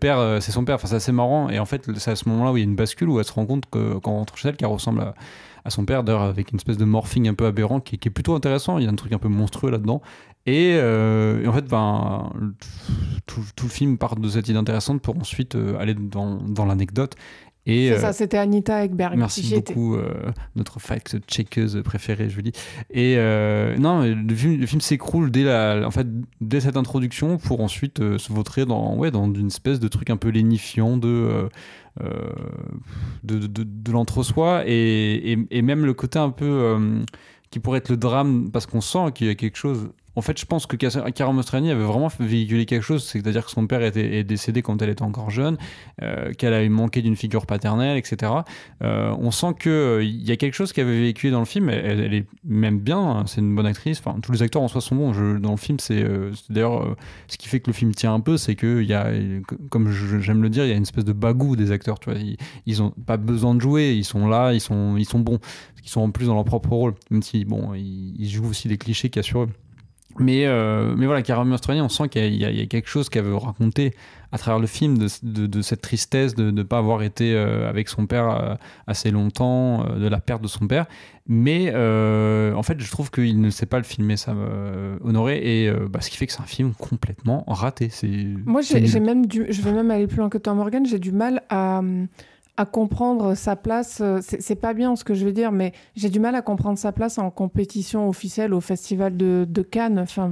père. Enfin, c'est assez marrant. Et en fait, c'est à ce moment-là où il y a une bascule où elle se rend compte quand on rentre chez elle qu'elle ressemble à son père, d'ailleurs avec une espèce de morphing un peu aberrant qui est plutôt intéressant. Il y a un truc un peu monstrueux là-dedans. Et en fait, tout le film part de cette idée intéressante pour ensuite aller dans l'anecdote. C'est ça, c'était Anita Ekberg. Merci beaucoup, notre fact-checkeuse préférée, je vous dis. Et non, le film s'écroule dès cette introduction pour ensuite se vautrer dans une espèce de truc un peu lénifiant de l'entre-soi et même le côté un peu qui pourrait être le drame parce qu'on sent qu'il y a quelque chose. En fait, je pense que Chiara Mastroianni avait vraiment véhiculé quelque chose, c'est-à-dire que son père est décédé quand elle était encore jeune, qu'elle a manqué d'une figure paternelle, etc. On sent qu'il y a quelque chose qu'elle avait véhiculé dans le film, elle est même bien, hein, c'est une bonne actrice, enfin, tous les acteurs en soi sont bons, dans le film, c'est d'ailleurs ce qui fait que le film tient un peu, c'est qu'il y a, comme j'aime le dire, il y a une espèce de bagou des acteurs, tu vois, ils ont pas besoin de jouer, ils sont là, ils sont bons, parce qu'ils sont en plus dans leur propre rôle, même si, bon, ils jouent aussi des clichés qu'il y a sur eux. Mais voilà, Chiara Mastroianni, on sent qu'il y a quelque chose qu'elle veut raconter à travers le film de cette tristesse de ne pas avoir été avec son père assez longtemps, de la perte de son père. Mais en fait, je trouve qu'il ne sait pas le filmer, ça, Honoré, et ce qui fait que c'est un film complètement raté. Moi, je vais même aller plus loin que toi, Morgane, j'ai du mal à comprendre sa place, c'est pas bien ce que je veux dire, mais j'ai du mal à comprendre sa place en compétition officielle au Festival de Cannes. Enfin,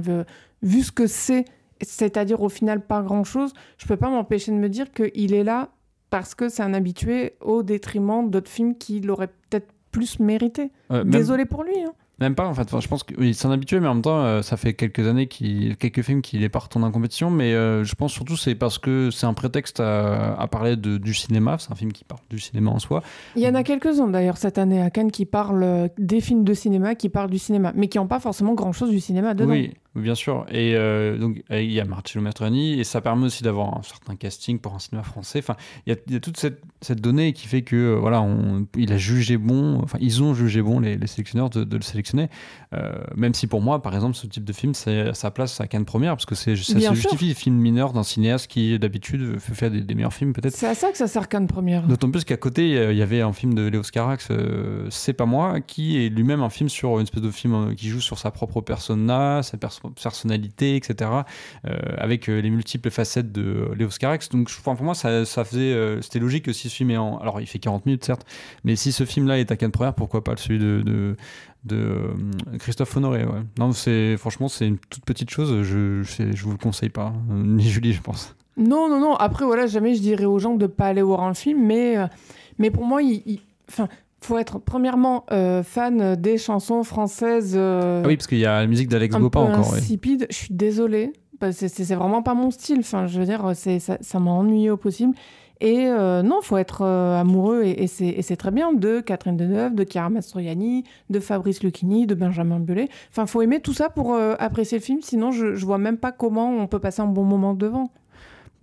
vu ce que c'est-à-dire au final pas grand-chose, je peux pas m'empêcher de me dire qu'il est là parce que c'est un habitué au détriment d'autres films qu'il aurait peut-être plus mérité. Désolé pour lui, hein. Même pas, en fait. Enfin, je pense qu'il s'en habitue, mais en même temps, ça fait quelques années, quelques films qu'il est pas retourné en compétition. Mais je pense surtout c'est parce que c'est un prétexte à parler du cinéma. C'est un film qui parle du cinéma en soi. Il y en a quelques-uns d'ailleurs cette année à Cannes qui parlent des films de cinéma, qui parlent du cinéma, mais qui n'ont pas forcément grand-chose du cinéma dedans. Oui, bien sûr. Et donc, il y a Marcello Mastroianni, et ça permet aussi d'avoir un certain casting pour un cinéma français. Enfin, il y a toute cette donnée qui fait que il a jugé bon. Enfin, ils ont jugé bon les sélectionneurs de le sélectionner. Même si pour moi, par exemple, ce type de film, c'est sa place à Cannes Première, parce que ça se justifie, le film mineur d'un cinéaste qui d'habitude fait faire des meilleurs films, peut-être. C'est à ça que ça sert Cannes Première. D'autant plus qu'à côté, il y avait un film de Léos Carax, C'est pas moi, qui est lui-même un film sur une espèce de film qui joue sur sa propre persona, sa personnalité, etc. Avec les multiples facettes de Léos Carax. Donc pour moi, ça faisait, c'était logique que si ce film est alors il fait 40 minutes certes, mais si ce film-là est à Cannes Première, pourquoi pas celui de Christophe Honoré, ouais. Non, franchement, c'est une toute petite chose, je vous le conseille pas, ni Julie, je pense. Non. Après, voilà, jamais je dirais aux gens de pas aller voir un film, mais pour moi, faut être premièrement fan des chansons françaises. Ah oui, parce qu'il y a la musique d'Alex Bopin encore. Insipide, ouais. Je suis désolée. C'est vraiment pas mon style. Enfin, je veux dire, ça m'a ennuyé au possible. Et non, il faut être amoureux, et c'est très bien, de Catherine Deneuve, de Chiara Mastroianni, de Fabrice Lucchini, de Benjamin Biolay. Enfin, il faut aimer tout ça pour apprécier le film, sinon je ne vois même pas comment on peut passer un bon moment devant.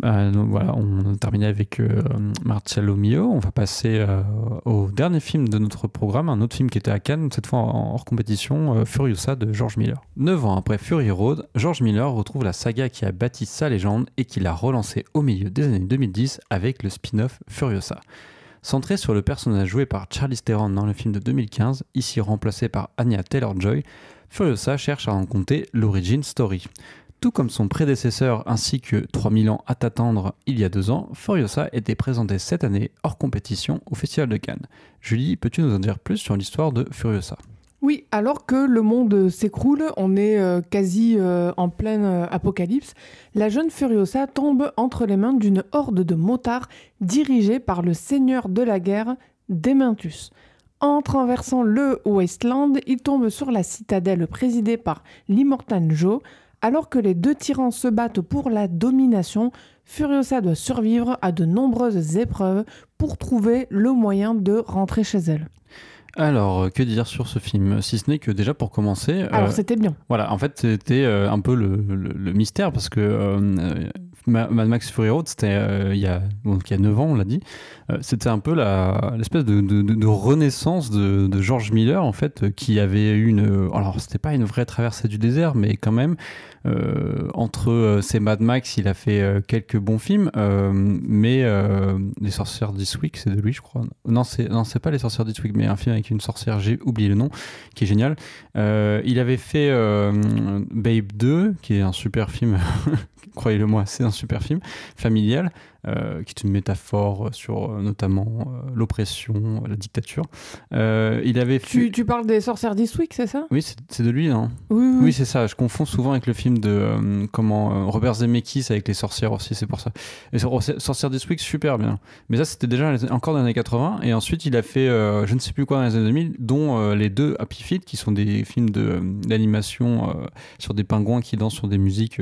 Donc voilà, on a terminé avec Marcello Mio. On va passer au dernier film de notre programme, un autre film qui était à Cannes, cette fois hors compétition, Furiosa de George Miller. 9 ans après Fury Road, George Miller retrouve la saga qui a bâti sa légende et qui l'a relancée au milieu des années 2010 avec le spin-off Furiosa. Centré sur le personnage joué par Charlize Theron dans le film de 2015, ici remplacé par Anya Taylor-Joy, Furiosa cherche à raconter l'origin story. Tout comme son prédécesseur ainsi que 3000 ans à t'attendre il y a 2 ans, Furiosa était présenté cette année hors compétition au Festival de Cannes. Julie, peux-tu nous en dire plus sur l'histoire de Furiosa ? Oui, alors que le monde s'écroule, on est quasi en pleine apocalypse, la jeune Furiosa tombe entre les mains d'une horde de motards dirigée par le seigneur de la guerre, Dementus. En traversant le Wasteland, il tombe sur la citadelle présidée par l'Immortan Joe. Alors que les deux tyrans se battent pour la domination, Furiosa doit survivre à de nombreuses épreuves pour trouver le moyen de rentrer chez elle. Alors, que dire sur ce film ? Si ce n'est que déjà pour commencer... Alors c'était bien. Voilà, en fait c'était un peu le mystère parce que Mad Max Fury Road, c'était il y a 9 ans, on l'a dit. C'était un peu l'espèce de renaissance de George Miller, en fait, qui avait eu alors, c'était pas une vraie traversée du désert, mais quand même, entre ces Mad Max, il a fait quelques bons films, mais Les Sorcières d'Eastwick, c'est de lui, je crois. Non, c'est pas Les Sorcières d'Eastwick, mais un film avec une sorcière, j'ai oublié le nom, qui est génial. Il avait fait Babe 2, qui est un super film, croyez-le-moi, c'est un super film, familial, qui est une métaphore sur notamment l'oppression, la dictature. Il avait fait... Tu parles des Sorcières d'Eastwick, c'est ça ? Oui, c'est de lui, non ? Oui, c'est ça. Je confonds souvent avec le film de Robert Zemeckis avec les sorcières aussi, c'est pour ça. Les Sorcières d'Eastwick, super bien. Mais ça, c'était déjà encore dans les années 80. Et ensuite, il a fait je ne sais plus quoi dans les années 2000, dont les deux Happy Feet, qui sont des films d'animation sur des pingouins qui dansent sur des musiques.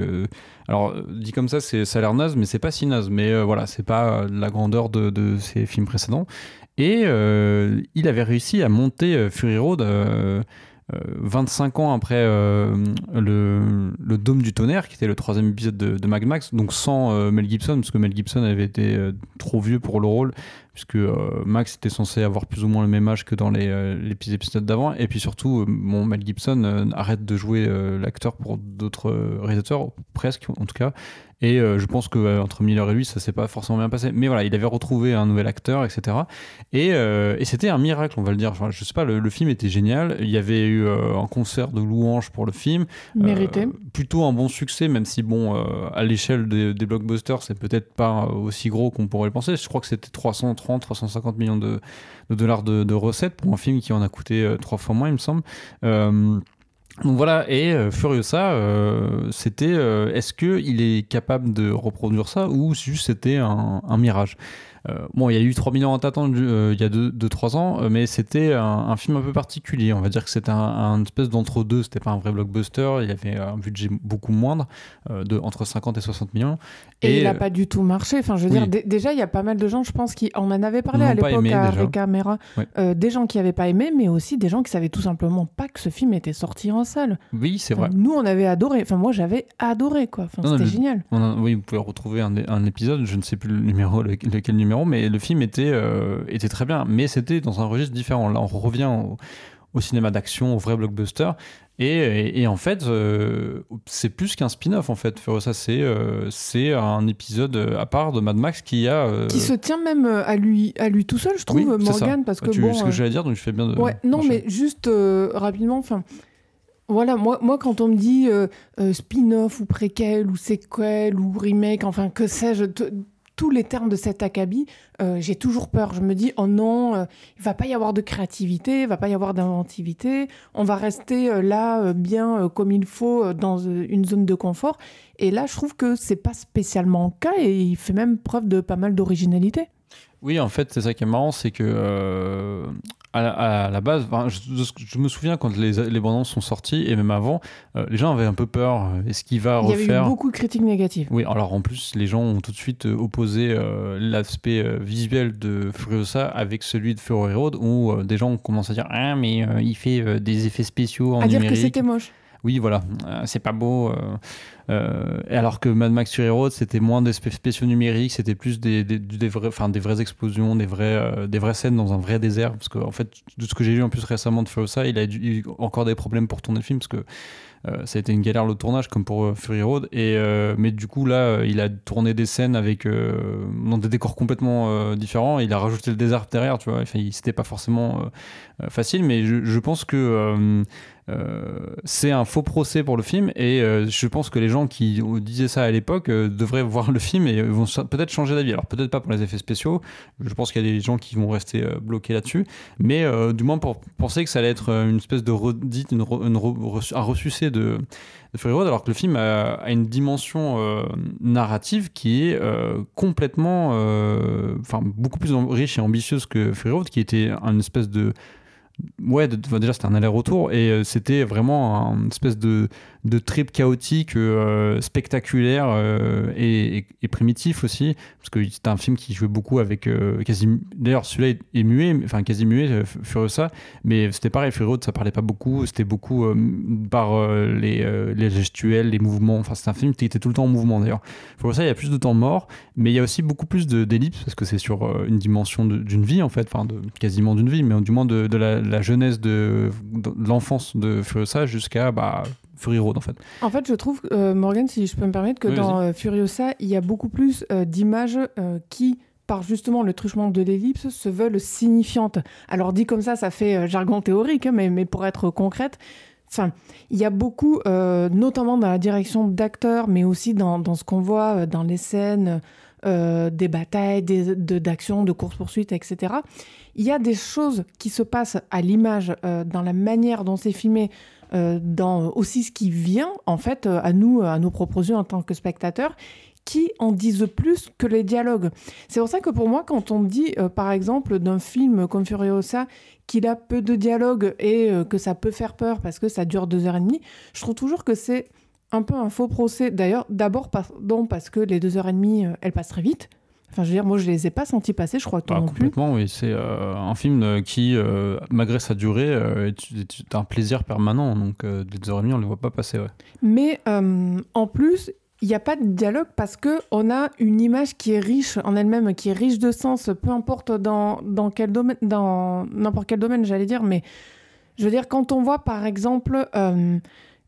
Alors, dit comme ça, ça a l'air naze, mais c'est pas si naze. Mais voilà, c'est pas la grandeur de ses films précédents. Et il avait réussi à monter Fury Road 25 ans après le Dôme du Tonnerre, qui était le 3e épisode de Mad Max, donc sans Mel Gibson, parce que Mel Gibson avait été trop vieux pour le rôle, puisque Max était censé avoir plus ou moins le même âge que dans les épisodes d'avant, et puis surtout, Mel Gibson arrête de jouer l'acteur pour d'autres réalisateurs, presque en tout cas, et je pense qu'entre Miller et lui, ça s'est pas forcément bien passé. Mais voilà, il avait retrouvé un nouvel acteur, etc. Et c'était un miracle, on va le dire. Enfin, je sais pas, le film était génial. Il y avait eu un concert de louanges pour le film. Mérité. Plutôt un bon succès, même si, à l'échelle des blockbusters, c'est peut-être pas aussi gros qu'on pourrait le penser. Je crois que c'était 350 millions de dollars de recettes pour un film qui en a coûté 3 fois moins, il me semble. Donc voilà, et Furiosa, c'était est-ce qu'il est capable de reproduire ça ou juste c'était un mirage ? Il y a eu 3000 ans à t'attendre il y a 2-3 ans, mais c'était un film un peu particulier. On va dire que c'était un espèce d'entre-deux. C'était pas un vrai blockbuster. Il y avait un budget beaucoup moindre, entre 50 et 60 millions. Et il n'a pas du tout marché. Enfin, je veux dire, déjà, il y a pas mal de gens, je pense, qui en avait parlé à l'époque à Recamera. Ouais. Des gens qui n'avaient pas aimé, mais aussi des gens qui savaient tout simplement pas que ce film était sorti en salle. Oui, c'est vrai. Nous, on avait adoré. Enfin, moi, j'avais adoré, quoi. Enfin, c'était génial. Oui, vous pouvez retrouver un épisode. Je ne sais plus lequel numéro, mais le film était très bien. Mais c'était dans un registre différent. Là, on revient au cinéma d'action, au vrai blockbuster. Et en fait, c'est plus qu'un spin-off, en fait. Ça, c'est un épisode à part de Mad Max qui se tient même à lui tout seul, je trouve, oui, Morgan. Parce que c'est ce que j'allais dire, donc je fais bien de... Ouais, non, mais juste rapidement, enfin... Voilà, moi, quand on me dit spin-off ou préquel ou séquel ou remake, enfin, que sais-je... tous les termes de cet acabit, j'ai toujours peur. Je me dis, oh non, il va pas y avoir de créativité, il va pas y avoir d'inventivité, on va rester là bien comme il faut dans une zone de confort. Et là, je trouve que c'est pas spécialement le cas et il fait même preuve de pas mal d'originalité. Oui, en fait, c'est ça qui est marrant, c'est que à la base, je me souviens quand les bandes sont sorties, et même avant, les gens avaient un peu peur. Est-ce qu'il va refaire... Il y avait eu beaucoup de critiques négatives. Oui, alors en plus, les gens ont tout de suite opposé l'aspect visuel de Furiosa avec celui de Fury Road, où des gens commencent à dire « Ah, mais il fait des effets spéciaux en numérique. » À dire que c'était moche. Oui, voilà, c'est pas beau. Alors que Mad Max Fury Road, c'était moins d'effets spéciaux numériques, c'était plus des vraies explosions, des vraies scènes dans un vrai désert. Parce que, en fait, de ce que j'ai lu en plus récemment de Furiosa, il a eu encore des problèmes pour tourner le film, parce que ça a été une galère le tournage, comme pour Fury Road. Mais du coup, là, il a tourné des scènes avec dans des décors complètement différents. Il a rajouté le désert derrière, tu vois. Enfin, c'était pas forcément facile, mais je pense que c'est un faux procès pour le film, et je pense que les gens qui disaient ça à l'époque devraient voir le film et vont peut-être changer d'avis. Alors peut-être pas pour les effets spéciaux, je pense qu'il y a des gens qui vont rester bloqués là-dessus, mais du moins pour penser que ça allait être une espèce de redite, un ressucé de Fury Road, alors que le film a une dimension narrative qui est complètement beaucoup plus riche et ambitieuse que Fury Road, qui était une espèce de... Ouais, déjà c'était un aller-retour, et c'était vraiment une espèce de trip chaotique, spectaculaire, et primitif aussi, parce que c'était un film qui jouait beaucoup avec d'ailleurs celui-là est muet, enfin quasi muet, Furiosa, mais c'était pareil, Fury Road ça parlait pas beaucoup, c'était beaucoup par les gestuels, les mouvements, enfin c'est un film qui était tout le temps en mouvement. D'ailleurs Furiosa, il y a plus de temps mort, mais il y a aussi beaucoup plus d'ellipses, parce que c'est sur une dimension d'une vie, en fait, quasiment d'une vie, mais du moins de la jeunesse de l'enfance de Furiosa jusqu'à Fury Road, en fait. En fait, je trouve, Morgan, si je peux me permettre, que dans Furiosa, il y a beaucoup plus d'images qui, par justement le truchement de l'ellipse, se veulent signifiantes. Alors dit comme ça fait jargon théorique, hein, mais pour être concrète, il y a beaucoup, notamment dans la direction d'acteurs, mais aussi dans ce qu'on voit dans les scènes des batailles, d'actions, de courses-poursuites, etc. Il y a des choses qui se passent à l'image, dans la manière dont c'est filmé, dans aussi ce qui vient, en fait, à nos propres yeux en tant que spectateurs, qui en disent plus que les dialogues. C'est pour ça que pour moi, quand on dit, par exemple, d'un film comme Furiosa, qu'il a peu de dialogue et que ça peut faire peur parce que ça dure 2h30, je trouve toujours que c'est un peu un faux procès. D'ailleurs, parce que les 2h30, elles passent très vite. Enfin, je veux dire, moi, je les ai pas sentis passer, je crois que toi non plus. Complètement, oui. C'est un film qui, malgré sa durée, est un plaisir permanent. Donc, les 2h30, on ne les voit pas passer, ouais. Mais en plus, il n'y a pas de dialogue parce qu'on a une image qui est riche en elle-même, qui est riche de sens, peu importe dans quel domaine, dans n'importe quel domaine, j'allais dire. Mais je veux dire, quand on voit, par exemple...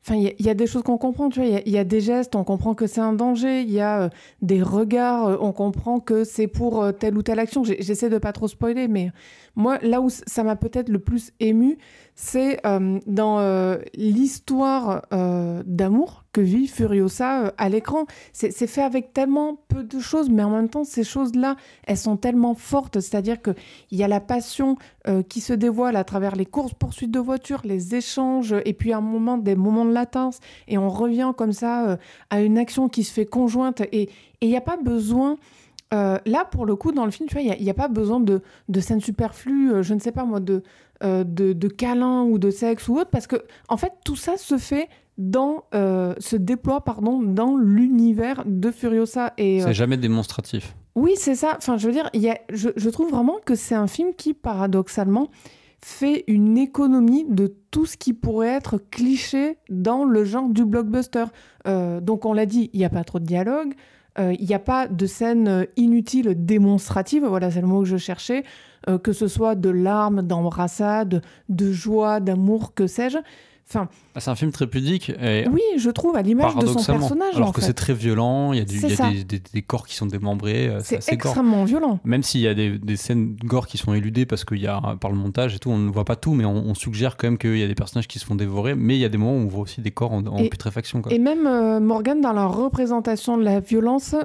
il y a des choses qu'on comprend, tu vois, il y a des gestes, on comprend que c'est un danger, il y a des regards, on comprend que c'est pour telle ou telle action. J'essaie de pas trop spoiler, mais moi, là où ça m'a peut-être le plus ému, c'est dans l'histoire d'amour que vit Furiosa à l'écran. C'est fait avec tellement peu de choses, mais en même temps, ces choses-là, elles sont tellement fortes. C'est-à-dire qu'il y a la passion qui se dévoile à travers les courses-poursuites de voitures, les échanges, et puis à un moment, des moments de latence, et on revient comme ça à une action qui se fait conjointe. Et il n'y a pas besoin... là, pour le coup, dans le film, tu vois, il n'y a pas besoin de scènes superflues, je ne sais pas moi, de câlins ou de sexe ou autre, parce que, en fait, tout ça se déploie dans l'univers de Furiosa. C'est jamais démonstratif. Oui, c'est ça. Enfin, je veux dire, je trouve vraiment que c'est un film qui, paradoxalement, fait une économie de tout ce qui pourrait être cliché dans le genre du blockbuster. Donc, on l'a dit, il n'y a pas trop de dialogue. Il n'y a pas de scène inutile démonstrative, voilà, c'est le mot que je cherchais, que ce soit de larmes, d'embrassades, de joie, d'amour, que sais-je. Enfin, c'est un film très pudique. Et oui, je trouve, à l'image de son personnage. Alors que c'est très violent, il y a des corps qui sont démembrés. C'est extrêmement violent. Même s'il y a des scènes gore qui sont éludées parce qu'il y a, par le montage et tout, on ne voit pas tout, mais on suggère quand même qu'il y a des personnages qui se font dévorer. Mais il y a des moments où on voit aussi des corps en putréfaction, quoi. Et même Morgan, dans la représentation de la violence,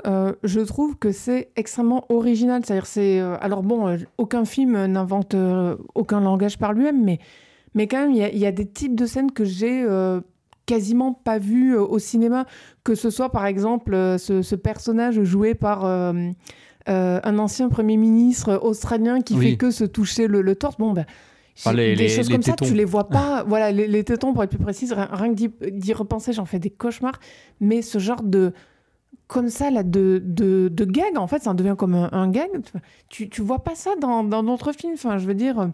je trouve que c'est extrêmement original. C'est-à-dire, alors bon, aucun film n'invente aucun langage par lui-même, mais quand même, il y a des types de scènes que j'ai quasiment pas vues au cinéma, que ce soit par exemple ce personnage joué par un ancien Premier ministre australien qui fait que se toucher le torse. Bon, des choses comme tétons. Ça, tu les vois pas. Voilà, les tétons, pour être plus précise, rien que d'y repenser, j'en fais des cauchemars. Mais ce genre comme ça, là, de gag, en fait, ça devient comme un gag. Tu vois pas ça dans d'autres films, enfin, je veux dire.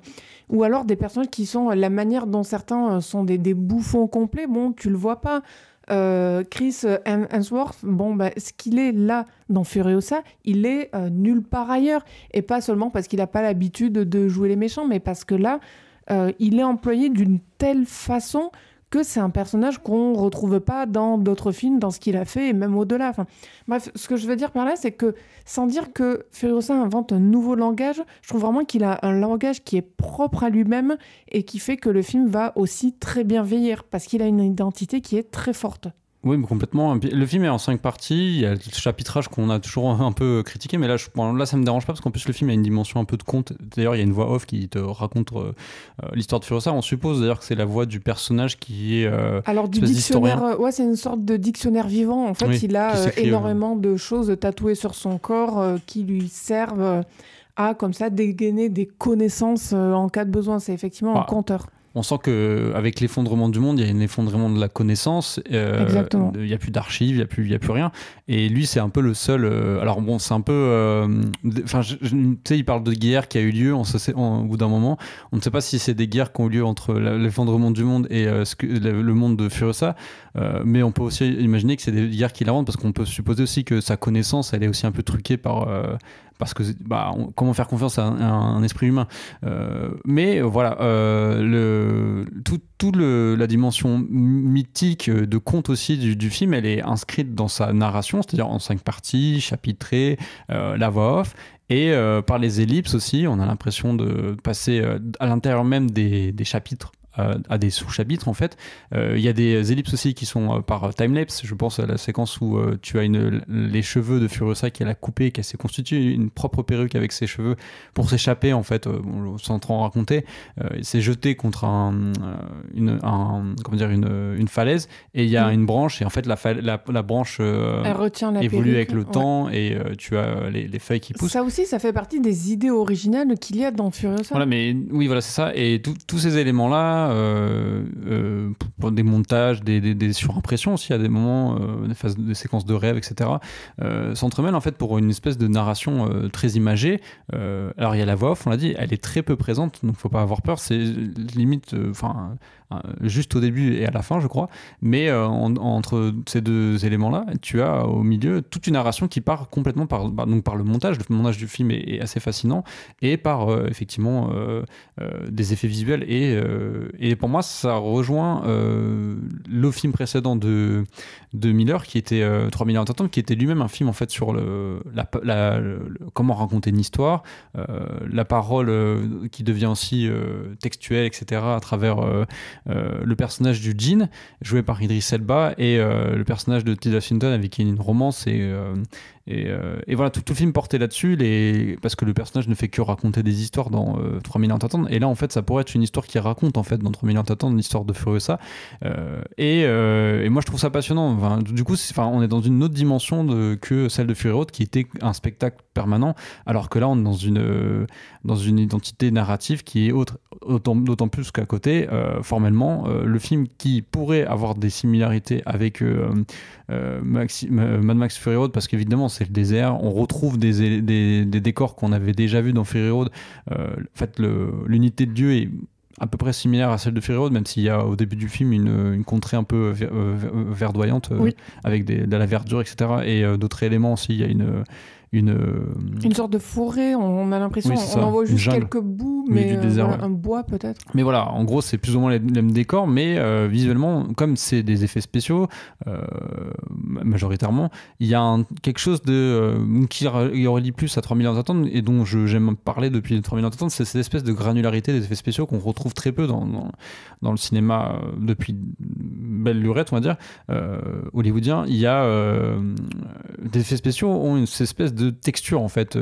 Ou alors des personnages qui sont... La manière dont certains sont des bouffons complets, bon, tu le vois pas. Chris Hemsworth, bon, ce qu'il est là dans Furiosa, il est nulle part ailleurs. Et pas seulement parce qu'il n'a pas l'habitude de jouer les méchants, mais parce que là, il est employé d'une telle façon que c'est un personnage qu'on ne retrouve pas dans d'autres films, dans ce qu'il a fait, et même au-delà. Enfin, bref, ce que je veux dire par là, c'est que, sans dire que Furiosa invente un nouveau langage, je trouve vraiment qu'il a un langage qui est propre à lui-même et qui fait que le film va aussi très bien vieillir, parce qu'il a une identité qui est très forte. Oui, mais complètement. Le film est en 5 parties. Il y a le chapitrage qu'on a toujours un peu critiqué, mais là, ça me dérange pas parce qu'en plus, le film a une dimension un peu de conte. D'ailleurs, il y a une voix off qui te raconte l'histoire de Furiosa. On suppose d'ailleurs que c'est la voix du personnage qui est. Alors, du dictionnaire, c'est une sorte de dictionnaire vivant. En fait, oui, il a énormément de choses tatouées sur son corps qui lui servent à, comme ça, dégainer des connaissances en cas de besoin. C'est effectivement un conteur. On sent qu'avec l'effondrement du monde, il y a un effondrement de la connaissance. Exactement. Il n'y a plus d'archives, il n'y a plus rien. Et lui, c'est un peu le seul. Alors bon, c'est un peu. Tu sais, il parle de guerre qui a eu lieu. Au bout d'un moment, on ne sait pas si c'est des guerres qui ont eu lieu entre l'effondrement du monde et le monde de Furiosa. Mais on peut aussi imaginer que c'est des guerres qui la rendent, parce qu'on peut supposer aussi que sa connaissance, elle est aussi un peu truquée par. Parce que comment faire confiance à un esprit humain, mais voilà, la dimension mythique de conte aussi du film, elle est inscrite dans sa narration, c'est-à-dire en 5 parties, chapitrées, la voix off, et par les ellipses aussi, on a l'impression de passer à l'intérieur même des chapitres à des sous-chapitres en fait. Il y a des ellipses aussi qui sont par timelapse. Je pense à la séquence où tu as les cheveux de Furiosa qu'elle a coupé, qu'elle s'est constituée une propre perruque avec ses cheveux pour s'échapper en fait, sans trop en raconter. Il s'est jeté contre une falaise, et il y a une branche, et en fait la branche elle retient la évolue perruque, avec le temps, et tu as les feuilles qui poussent. Ça aussi, ça fait partie des idées originales qu'il y a dans Furiosa. Voilà, mais oui, voilà, c'est ça. Et tous ces éléments-là, pour des montages, des surimpressions aussi à des moments, des séquences de rêve, etc., s'entremêlent en fait pour une espèce de narration très imagée. Alors il y a la voix off, on l'a dit, elle est très peu présente, donc faut pas avoir peur. C'est limite, juste au début et à la fin, je crois. Mais entre ces deux éléments-là, tu as au milieu toute une narration qui part complètement par le montage. Le montage du film est assez fascinant, et par effectivement des effets visuels, et pour moi ça rejoint le film précédent de Miller, qui était 3000 ans d'attente, qui était lui-même un film en fait sur comment raconter une histoire, la parole qui devient aussi textuelle, etc., à travers le personnage du Djinn joué par Idris Elba, et le personnage de Tilda Swinton avec qui il y a une romance, et voilà, tout le film portait là-dessus, parce que le personnage ne fait que raconter des histoires dans 3000 ans d'attente, et là en fait ça pourrait être une histoire qui raconte en fait dans 3000 ans d'attente l'histoire de Furiosa, et moi je trouve ça passionnant. Du coup on est dans une autre dimension que celle de Fury Road, qui était un spectacle permanent, alors que là on est dans une identité narrative qui est autre, d'autant plus qu'à côté, formellement, le film qui pourrait avoir des similarités avec Mad Max Fury Road, parce qu'évidemment c'est le désert, on retrouve des décors qu'on avait déjà vus dans Fury Road. En fait, l'unité de Dieu est à peu près similaire à celle de Fury Road, même s'il y a au début du film une contrée un peu verdoyante, oui, avec de la verdure, etc., et d'autres éléments aussi. Il y a une sorte de forêt, on a l'impression, oui, on en voit juste quelques bouts, mais un bois peut-être. Mais voilà, en gros c'est plus ou moins les mêmes décors, mais visuellement, comme c'est des effets spéciaux majoritairement, il y a quelque chose qui relie plus à 3000 ans d'attente, et dont j'aime parler depuis 3000 ans d'attente, c'est cette espèce de granularité des effets spéciaux qu'on retrouve très peu dans le cinéma depuis belle lurette, on va dire, hollywoodien. Il y a des effets spéciaux ont une espèce de texture en fait,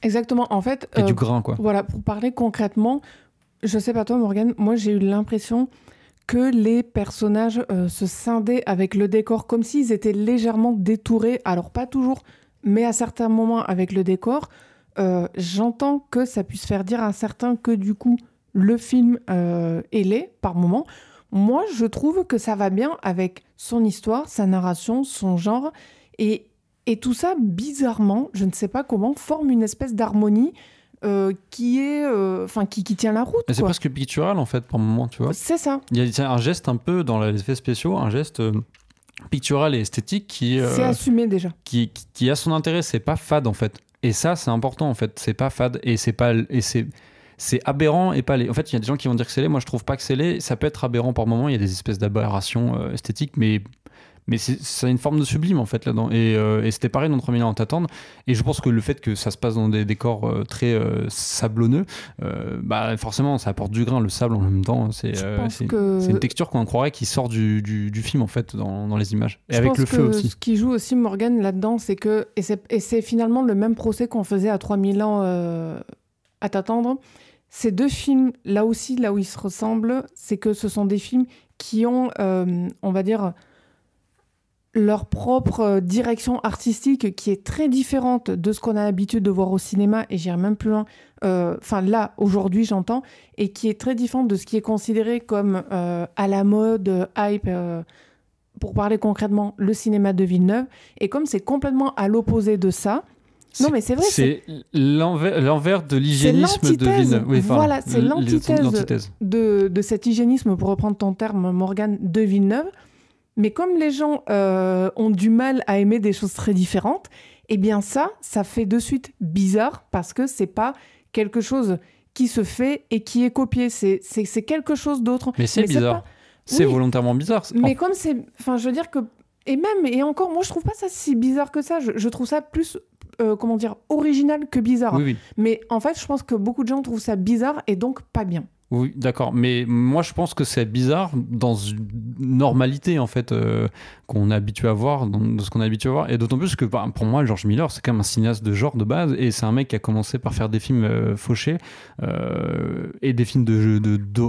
exactement, en fait, et du grain, quoi. Voilà, pour parler concrètement, je sais pas toi Morgane, moi j'ai eu l'impression que les personnages se scindaient avec le décor, comme s'ils étaient légèrement détourés, alors pas toujours, mais à certains moments avec le décor. J'entends que ça puisse faire dire à certains que du coup le film et l'est par moment, moi, je trouve que ça va bien avec son histoire, sa narration, son genre, et tout ça, bizarrement, je ne sais pas comment, forme une espèce d'harmonie qui tient la route. C'est presque pictural, en fait, par moment, tu vois. C'est ça. Il y a un geste un peu dans les effets spéciaux, un geste pictural et esthétique qui... c'est assumé déjà. Qui a son intérêt, c'est pas fade, en fait. Et ça, c'est important, en fait. C'est pas fade, et c'est aberrant et pas laid. En fait, il y a des gens qui vont dire que c'est laid. Moi, je trouve pas que c'est laid. Ça peut être aberrant par moment. Il y a des espèces d'aberrations esthétiques, mais c'est une forme de sublime, en fait, là-dedans. Et c'était pareil dans 3000 ans en t'attendre. Et je pense que le fait que ça se passe dans des décors très sablonneux, forcément, ça apporte du grain. Le sable, en même temps, c'est une texture qu'on croirait qui sort du film, en fait, dans les images. Et avec le feu aussi. Ce qui joue aussi Morgan là-dedans, c'est que... Et c'est finalement le même procès qu'on faisait à 3000 ans à t'attendre. Ces deux films, là aussi, là où ils se ressemblent, c'est que ce sont des films qui ont, on va dire, leur propre direction artistique qui est très différente de ce qu'on a l'habitude de voir au cinéma, et j'irai même plus loin, là, aujourd'hui, j'entends, et qui est très différente de ce qui est considéré comme à la mode, hype, pour parler concrètement, le cinéma de Villeneuve. Et comme c'est complètement à l'opposé de ça, non, mais c'est vrai. C'est l'envers de l'hygiénisme de Villeneuve. Oui, voilà, c'est l'antithèse de cet hygiénisme, pour reprendre ton terme, Morgane, de Villeneuve. Mais comme les gens ont du mal à aimer des choses très différentes, eh bien ça fait de suite bizarre, parce que c'est pas quelque chose qui se fait et qui est copié. C'est quelque chose d'autre. Mais c'est bizarre. C'est volontairement bizarre. Mais comme c'est... Enfin, je veux dire que... Et encore, moi, je trouve pas ça si bizarre que ça. Je trouve ça plus... original que bizarre. Oui. Mais en fait, je pense que beaucoup de gens trouvent ça bizarre et donc pas bien. Oui, d'accord. Mais moi, je pense que c'est bizarre dans une normalité, en fait, qu'on est habitué à voir, de ce qu'on est habitué à voir. Et d'autant plus que, pour moi, George Miller, c'est quand même un cinéaste de genre de base. Et c'est un mec qui a commencé par faire des films fauchés et des films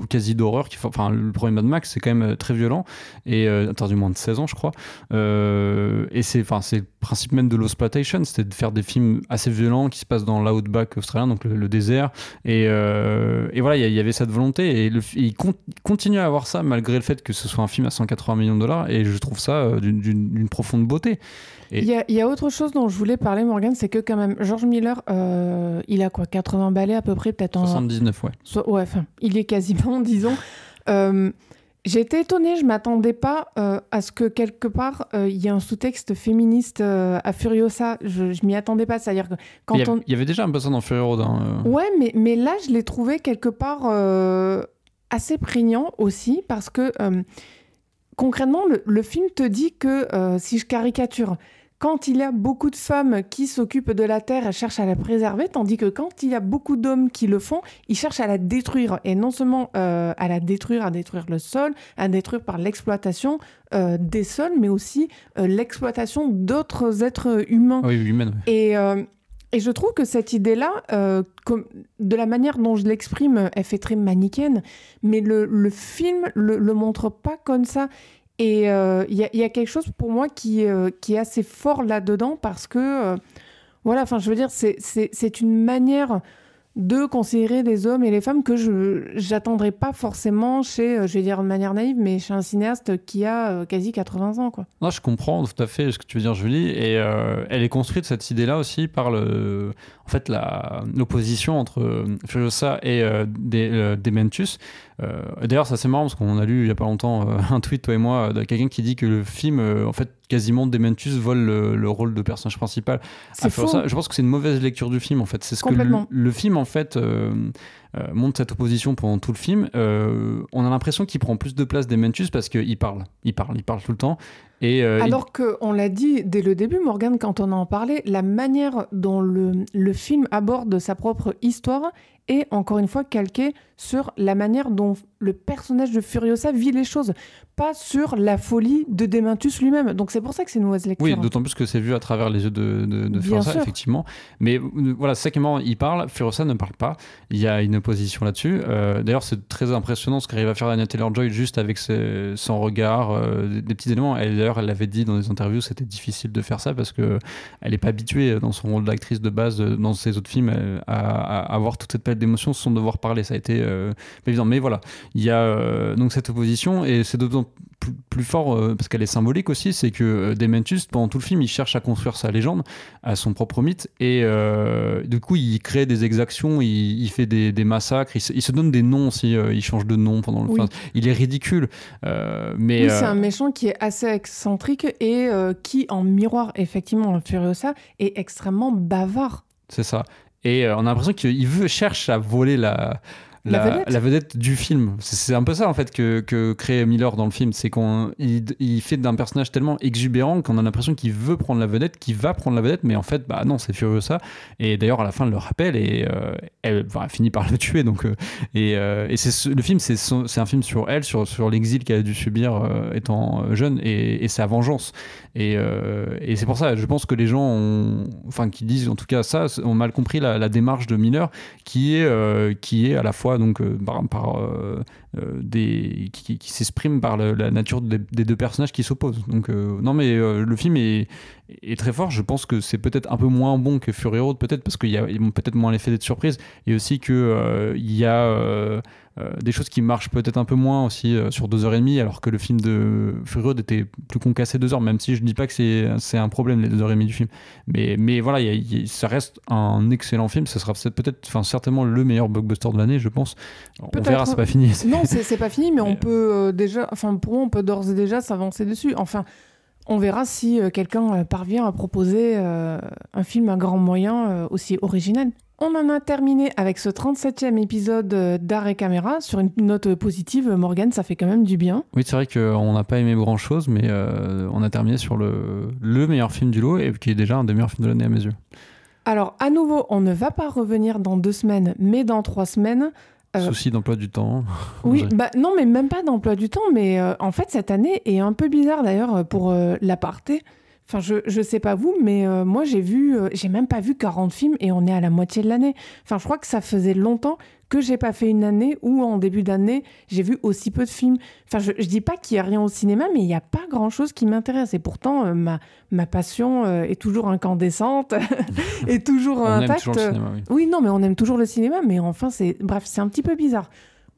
quasi d'horreur. Enfin, le premier Mad Max, c'est quand même très violent et interdit moins de 16 ans, je crois. Et c'est le principe même de l'Osploitation, c'était de faire des films assez violents qui se passent dans l'outback australien, donc le désert. Et voilà, il y avait cette volonté, et il continue à avoir ça malgré le fait que ce soit un film à 180 millions de dollars, et je trouve ça d'une profonde beauté. Il y a autre chose dont je voulais parler, Morgane, c'est que quand même George Miller, il a quoi, 80 ballets à peu près, peut-être 79, ouais. Ouais, enfin, il est quasiment, disons. J'ai été étonnée, je m'attendais pas à ce que quelque part il y ait un sous-texte féministe à Furiosa. Je m'y attendais pas, c'est-à-dire que quand il y avait déjà un peu ça dans Fury Road. Ouais, mais là je l'ai trouvé quelque part assez prégnant aussi, parce que concrètement le film te dit que, si je caricature, quand il y a beaucoup de femmes qui s'occupent de la terre, elles cherchent à la préserver, tandis que quand il y a beaucoup d'hommes qui le font, ils cherchent à la détruire. Et non seulement à la détruire, à détruire le sol, à détruire par l'exploitation des sols, mais aussi l'exploitation d'autres êtres humains. Oui, humaines. Oui. Et je trouve que cette idée-là, de la manière dont je l'exprime, elle fait très manichéenne, mais le film le montre pas comme ça. Et il y a quelque chose pour moi qui est assez fort là-dedans, parce que, voilà, enfin, je veux dire, c'est une manière de considérer les hommes et les femmes que j'attendrais pas forcément chez, je vais dire de manière naïve, mais chez un cinéaste qui a quasi 80 ans, quoi. Non, je comprends tout à fait ce que tu veux dire, Julie, et elle est construite, cette idée-là aussi, par l'opposition entre Furiosa et Dementus. D'ailleurs, c'est assez marrant, parce qu'on a lu il y a pas longtemps un tweet, toi et moi, de quelqu'un qui dit que le film, en fait, quasiment Dementus vole le rôle de personnage principal. C'est faux. Je pense que c'est une mauvaise lecture du film, en fait. C'est ce que le film, en fait, montre cette opposition pendant tout le film. On a l'impression qu'il prend plus de place Dementus parce qu'il parle tout le temps. Alors qu'on l'a dit dès le début, Morgane, quand on en parlait, la manière dont le film aborde sa propre histoire est, encore une fois, calquée sur la manière dont le personnage de Furiosa vit les choses, pas sur la folie de Dementus lui-même. Donc c'est pour ça que c'est une mauvaise lecture. Oui, d'autant plus que c'est vu à travers les yeux de Furiosa, effectivement. Mais voilà, c'est ça qui est marrant, il parle, Furiosa ne parle pas. Il y a une opposition là-dessus. D'ailleurs, c'est très impressionnant ce qu'arrive à faire Anya Taylor-Joy juste avec son regard, des petits éléments. Elle, d'ailleurs, d'ailleurs, elle l'avait dit dans des interviews, c'était difficile de faire ça parce que elle n'est pas habituée dans son rôle d'actrice de base, dans ses autres films, à avoir toute cette palette d'émotions sans devoir parler. Ça a été pas évident. Mais voilà, il y a donc cette opposition et c'est d'autant plus fort parce qu'elle est symbolique aussi, c'est que Dementus, pendant tout le film, il cherche à construire sa légende, à son propre mythe, et du coup, il crée des exactions, il fait des massacres, il se donne des noms aussi, il change de nom pendant le film. Il est ridicule. Mais c'est un méchant qui est assez excentrique et qui, en miroir, effectivement, Furiosa, est extrêmement bavard. C'est ça. Et on a l'impression qu'il cherche à voler la vedette du film. C'est un peu ça en fait que crée Miller dans le film, c'est qu'il fait d'un personnage tellement exubérant qu'on a l'impression qu'il veut prendre la vedette, qu'il va prendre la vedette, mais en fait bah non, c'est Furiosa. Et d'ailleurs à la fin elle le rappelle et elle finit par le tuer. Donc et le film c'est un film sur elle, sur l'exil qu'elle a dû subir étant jeune et sa vengeance. Et c'est pour ça, je pense que les gens qui disent en tout cas ça, ont mal compris la démarche de Miller qui est à la fois donc qui s'exprime par la nature des deux personnages qui s'opposent. Donc non mais le film est très fort. Je pense que c'est peut-être un peu moins bon que Fury Road, peut-être parce qu'ils ont peut-être moins l'effet d'être surprise, et aussi que il y a des choses qui marchent peut-être un peu moins aussi sur 2h30, alors que le film de Fury Road était plus concassé 2 heures, même si je dis pas que c'est un problème les 2h30 du film, mais voilà, ça reste un excellent film. Ça sera certainement le meilleur blockbuster de l'année, je pense. On verra, c'est pas fini. Non, c'est pas fini, mais on peut déjà, pour moi on peut d'ores et déjà s'avancer dessus. On verra si quelqu'un parvient à proposer un film à grand moyen aussi original. On en a terminé avec ce 37e épisode d'Arrêt Caméra. Sur une note positive, Morgane, ça fait quand même du bien. Oui, c'est vrai qu'on n'a pas aimé grand-chose, mais on a terminé sur le meilleur film du lot, et qui est déjà un des meilleurs films de l'année à mes yeux. Alors, à nouveau, on ne va pas revenir dans 2 semaines, mais dans 3 semaines. Souci d'emploi du temps. Oui, non, mais même pas d'emploi du temps, mais en fait, cette année est un peu bizarre d'ailleurs pour l'aparté. Enfin, je sais pas vous, mais moi j'ai même pas vu 40 films et on est à la moitié de l'année. Enfin, je crois que ça faisait longtemps que j'ai pas fait une année où en début d'année j'ai vu aussi peu de films. Enfin, je dis pas qu'il y a rien au cinéma, mais il y a pas grand chose qui m'intéresse. Et pourtant, ma passion est toujours incandescente et toujours intacte. On aime toujours le cinéma, oui. Oui, non, mais on aime toujours le cinéma, mais enfin, c'est un petit peu bizarre.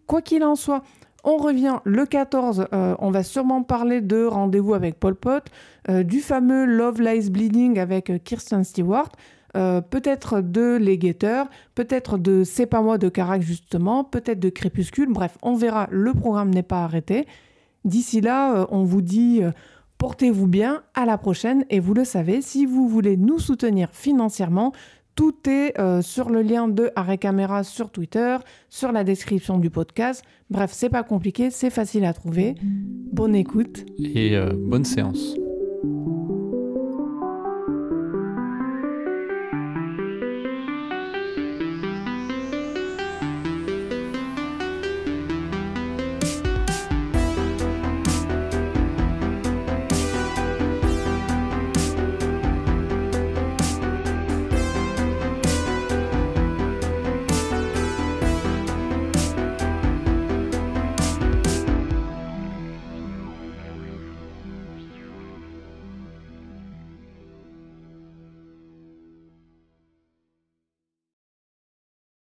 Quoi qu'il en soit, on revient le 14, on va sûrement parler de Rendez-vous avec Pol Pot, du fameux Love Lies Bleeding avec Kirsten Stewart, peut-être de Les Guetteurs, peut-être de C'est pas moi de Carac justement, peut-être de Crépuscule, bref, on verra, le programme n'est pas arrêté. D'ici là, on vous dit portez-vous bien, à la prochaine, et vous le savez, si vous voulez nous soutenir financièrement, tout est sur le lien de Arrêt Caméra sur Twitter, sur la description du podcast. Bref, c'est pas compliqué, c'est facile à trouver. Bonne écoute. Et bonne séance.